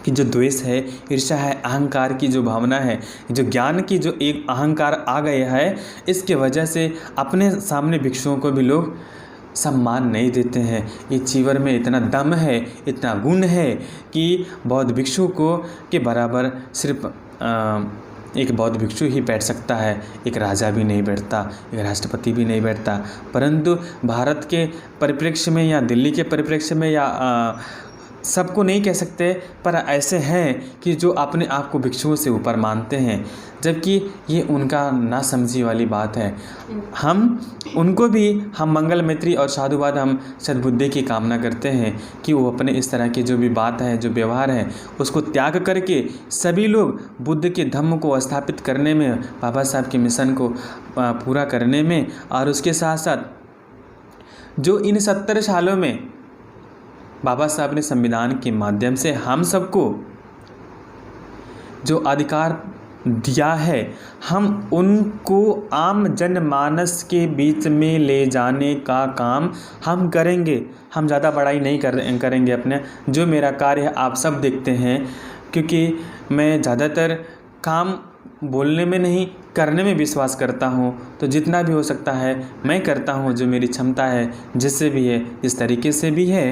कि जो द्वेष है, ईर्ष्या है, अहंकार की जो भावना है, जो ज्ञान की जो एक अहंकार आ गया है, इसके वजह से अपने सामने भिक्षुओं को भी लोग सम्मान नहीं देते हैं। ये चीवर में इतना दम है, इतना गुण है कि बौद्ध भिक्षु को के बराबर सिर्फ एक बौद्ध भिक्षु ही बैठ सकता है, एक राजा भी नहीं बैठता, एक राष्ट्रपति भी नहीं बैठता। परंतु भारत के परिप्रेक्ष्य में या दिल्ली के परिप्रेक्ष्य में या सबको नहीं कह सकते, पर ऐसे हैं कि जो अपने आप को भिक्षुओं से ऊपर मानते हैं, जबकि ये उनका ना समझी वाली बात है। हम उनको भी हम मंगल मैत्री और साधुवाद, हम सद्बुद्धि की कामना करते हैं कि वो अपने इस तरह की जो भी बात है, जो व्यवहार है, उसको त्याग करके सभी लोग बुद्ध के धम्म को स्थापित करने में, बाबा साहब के मिशन को पूरा करने में, और उसके साथ साथ जो इन 70 सालों में बाबा साहब ने संविधान के माध्यम से हम सबको जो अधिकार दिया है, हम उनको आम जनमानस के बीच में ले जाने का काम हम करेंगे। हम ज़्यादा बड़ाई नहीं करेंगे अपने, जो मेरा कार्य है आप सब देखते हैं, क्योंकि मैं ज़्यादातर काम बोलने में नहीं करने में विश्वास करता हूँ। तो जितना भी हो सकता है मैं करता हूँ, जो मेरी क्षमता है, जिससे भी है, इस तरीके से भी है।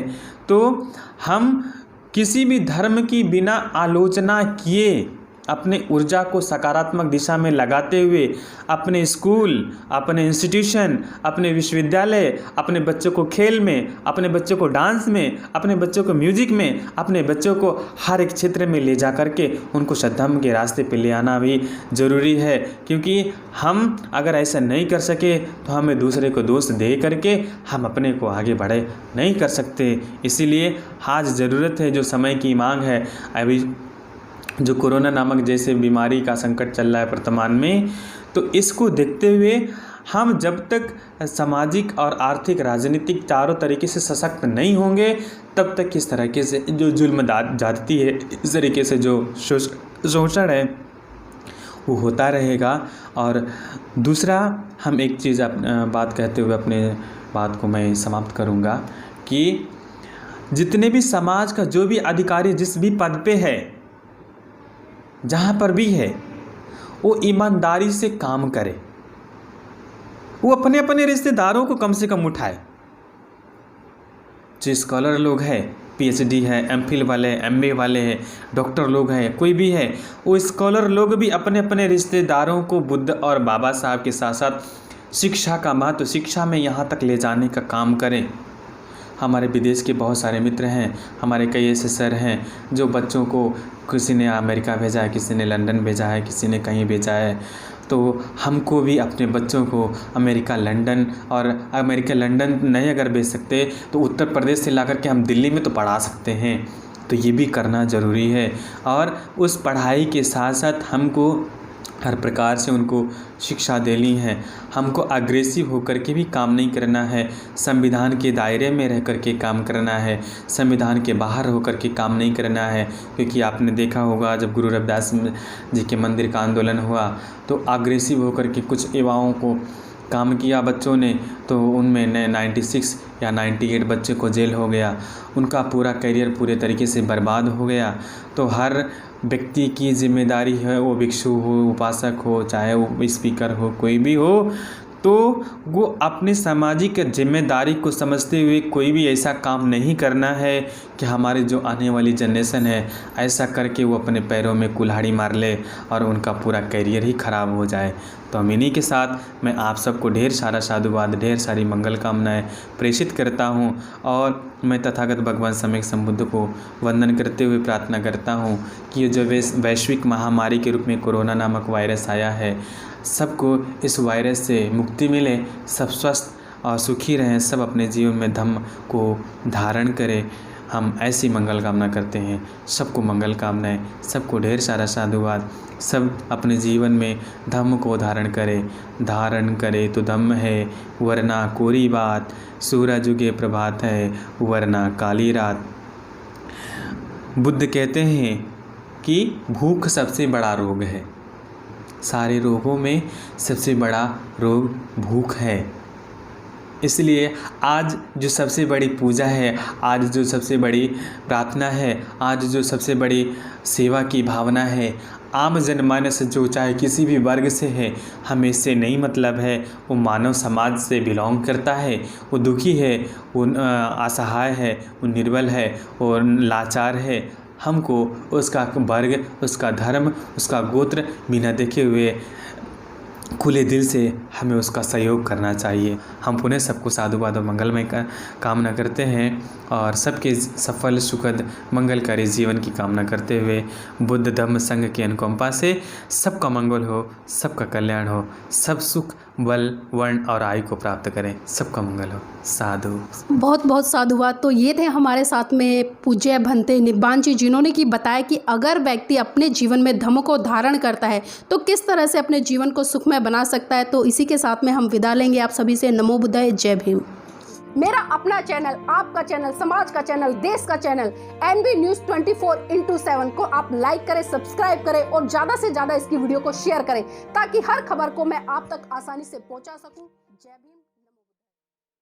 तो हम किसी भी धर्म की बिना आलोचना किए अपने ऊर्जा को सकारात्मक दिशा में लगाते हुए अपने स्कूल, अपने इंस्टीट्यूशन, अपने विश्वविद्यालय, अपने बच्चों को खेल में, अपने बच्चों को डांस में, अपने बच्चों को म्यूजिक में, अपने बच्चों को हर एक क्षेत्र में ले जा करके उनको सद्धर्म के रास्ते पे ले आना भी ज़रूरी है। क्योंकि हम अगर ऐसा नहीं कर सके तो हमें दूसरे को दोष दे करके हम अपने को आगे बढ़े नहीं कर सकते। इसीलिए आज ज़रूरत है, जो समय की मांग है, अभी जो कोरोना नामक जैसे बीमारी का संकट चल रहा है वर्तमान में, तो इसको देखते हुए हम जब तक सामाजिक और आर्थिक राजनीतिक चारों तरीके से सशक्त नहीं होंगे तब तक इस तरीके से जो जुल्म जाती है, इस तरीके से जो शोषण है वो होता रहेगा। और दूसरा, हम एक चीज़ बात कहते हुए अपने बात को मैं समाप्त करूँगा कि जितने भी समाज का जो भी अधिकारी जिस भी पद पे है, जहाँ पर भी है, वो ईमानदारी से काम करे, वो अपने अपने रिश्तेदारों को कम से कम उठाए। जो स्कॉलर लोग हैं, पीएचडी है, एमफिल वाले, एमए वाले हैं, डॉक्टर लोग हैं, कोई भी है, वो स्कॉलर लोग भी अपने अपने रिश्तेदारों को बुद्ध और बाबा साहब के साथ साथ शिक्षा का महत्व, शिक्षा में यहाँ तक ले जाने का काम करें। हमारे विदेश के बहुत सारे मित्र हैं, हमारे कई ऐसे सर हैं जो बच्चों को, किसी ने अमेरिका भेजा है, किसी ने लंदन भेजा है, किसी ने कहीं भेजा है। तो हमको भी अपने बच्चों को अमेरिका, लंदन, और अमेरिका लंदन नहीं अगर भेज सकते तो उत्तर प्रदेश से ला कर के हम दिल्ली में तो पढ़ा सकते हैं। तो ये भी करना ज़रूरी है। और उस पढ़ाई के साथ साथ हमको हर प्रकार से उनको शिक्षा देनी है। हमको अग्रेसिव होकर के भी काम नहीं करना है, संविधान के दायरे में रह कर के काम करना है, संविधान के बाहर होकर के काम नहीं करना है। क्योंकि आपने देखा होगा जब गुरु रविदास जी के मंदिर का आंदोलन हुआ तो अग्रेसिव होकर के कुछ युवाओं को काम किया बच्चों ने, तो उनमें 96 या 98 बच्चे को जेल हो गया, उनका पूरा करियर पूरे तरीके से बर्बाद हो गया। तो हर व्यक्ति की जिम्मेदारी है, वो भिक्षु हो, उपासक हो, चाहे वो स्पीकर हो, कोई भी हो, तो वो अपनी सामाजिक जिम्मेदारी को समझते हुए कोई भी ऐसा काम नहीं करना है कि हमारी जो आने वाली जनरेशन है ऐसा करके वो अपने पैरों में कुल्हाड़ी मार ले और उनका पूरा करियर ही ख़राब हो जाए। तो हम इन्हीं के साथ मैं आप सबको ढेर सारा साधुवाद, ढेर सारी मंगल कामनाएं प्रेषित करता हूं। और मैं तथागत भगवान सम्यक संबुद्ध को वंदन करते हुए प्रार्थना करता हूं कि ये जो वैश्विक महामारी के रूप में कोरोना नामक वायरस आया है, सबको इस वायरस से मुक्ति मिले, सब स्वस्थ और सुखी रहें, सब अपने जीवन में धम्म को धारण करें। हम ऐसी मंगल कामना करते हैं। सबको मंगल कामनाएं, सबको ढेर सारा साधुवाद। सब अपने जीवन में धम्म को धारण करे तो धम्म है, वरना कोरी बात, सूरज उगे प्रभात है, वरना काली रात। बुद्ध कहते हैं कि भूख सबसे बड़ा रोग है, सारे रोगों में सबसे बड़ा रोग भूख है। इसलिए आज जो सबसे बड़ी पूजा है, आज जो सबसे बड़ी प्रार्थना है, आज जो सबसे बड़ी सेवा की भावना है, आम जनमानस जो चाहे किसी भी वर्ग से है, हमें इससे नहीं मतलब है। वो मानव समाज से बिलोंग करता है, वो दुखी है, वो असहाय है, वो निर्बल है और लाचार है। हमको उसका वर्ग, उसका धर्म, उसका गोत्र बिना देखे हुए खुले दिल से हमें उसका सहयोग करना चाहिए। हम पुनः सबको साधुवाद और मंगलमय का कामना करते हैं और सबके सफल, सुखद, मंगलकारी जीवन की कामना करते हुए बुद्ध धम्म संघ की अनुकंपा से सबका मंगल हो, सबका कल्याण हो, सब सुख, बल, वर्ण और आयु को प्राप्त करें, सबका मंगल हो। साधु। बहुत बहुत साधुवाद। तो ये थे हमारे साथ में पूज्य भंते निब्बान जी, जिन्होंने कि बताया कि अगर व्यक्ति अपने जीवन में धम्म को धारण करता है तो किस तरह से अपने जीवन को सुखमय बना सकता है। तो इसी के साथ में हम विदा लेंगे आप सभी से। नमो बुद्धाय, जय भीम। मेरा अपना चैनल, आपका चैनल, समाज का चैनल, देश का चैनल NB News 24/7 को आप लाइक करें, सब्सक्राइब करें और ज़्यादा से ज़्यादा इसकी वीडियो को शेयर करें ताकि हर खबर को मैं आप तक आसानी से पहुंचा सकूं। जय भीम।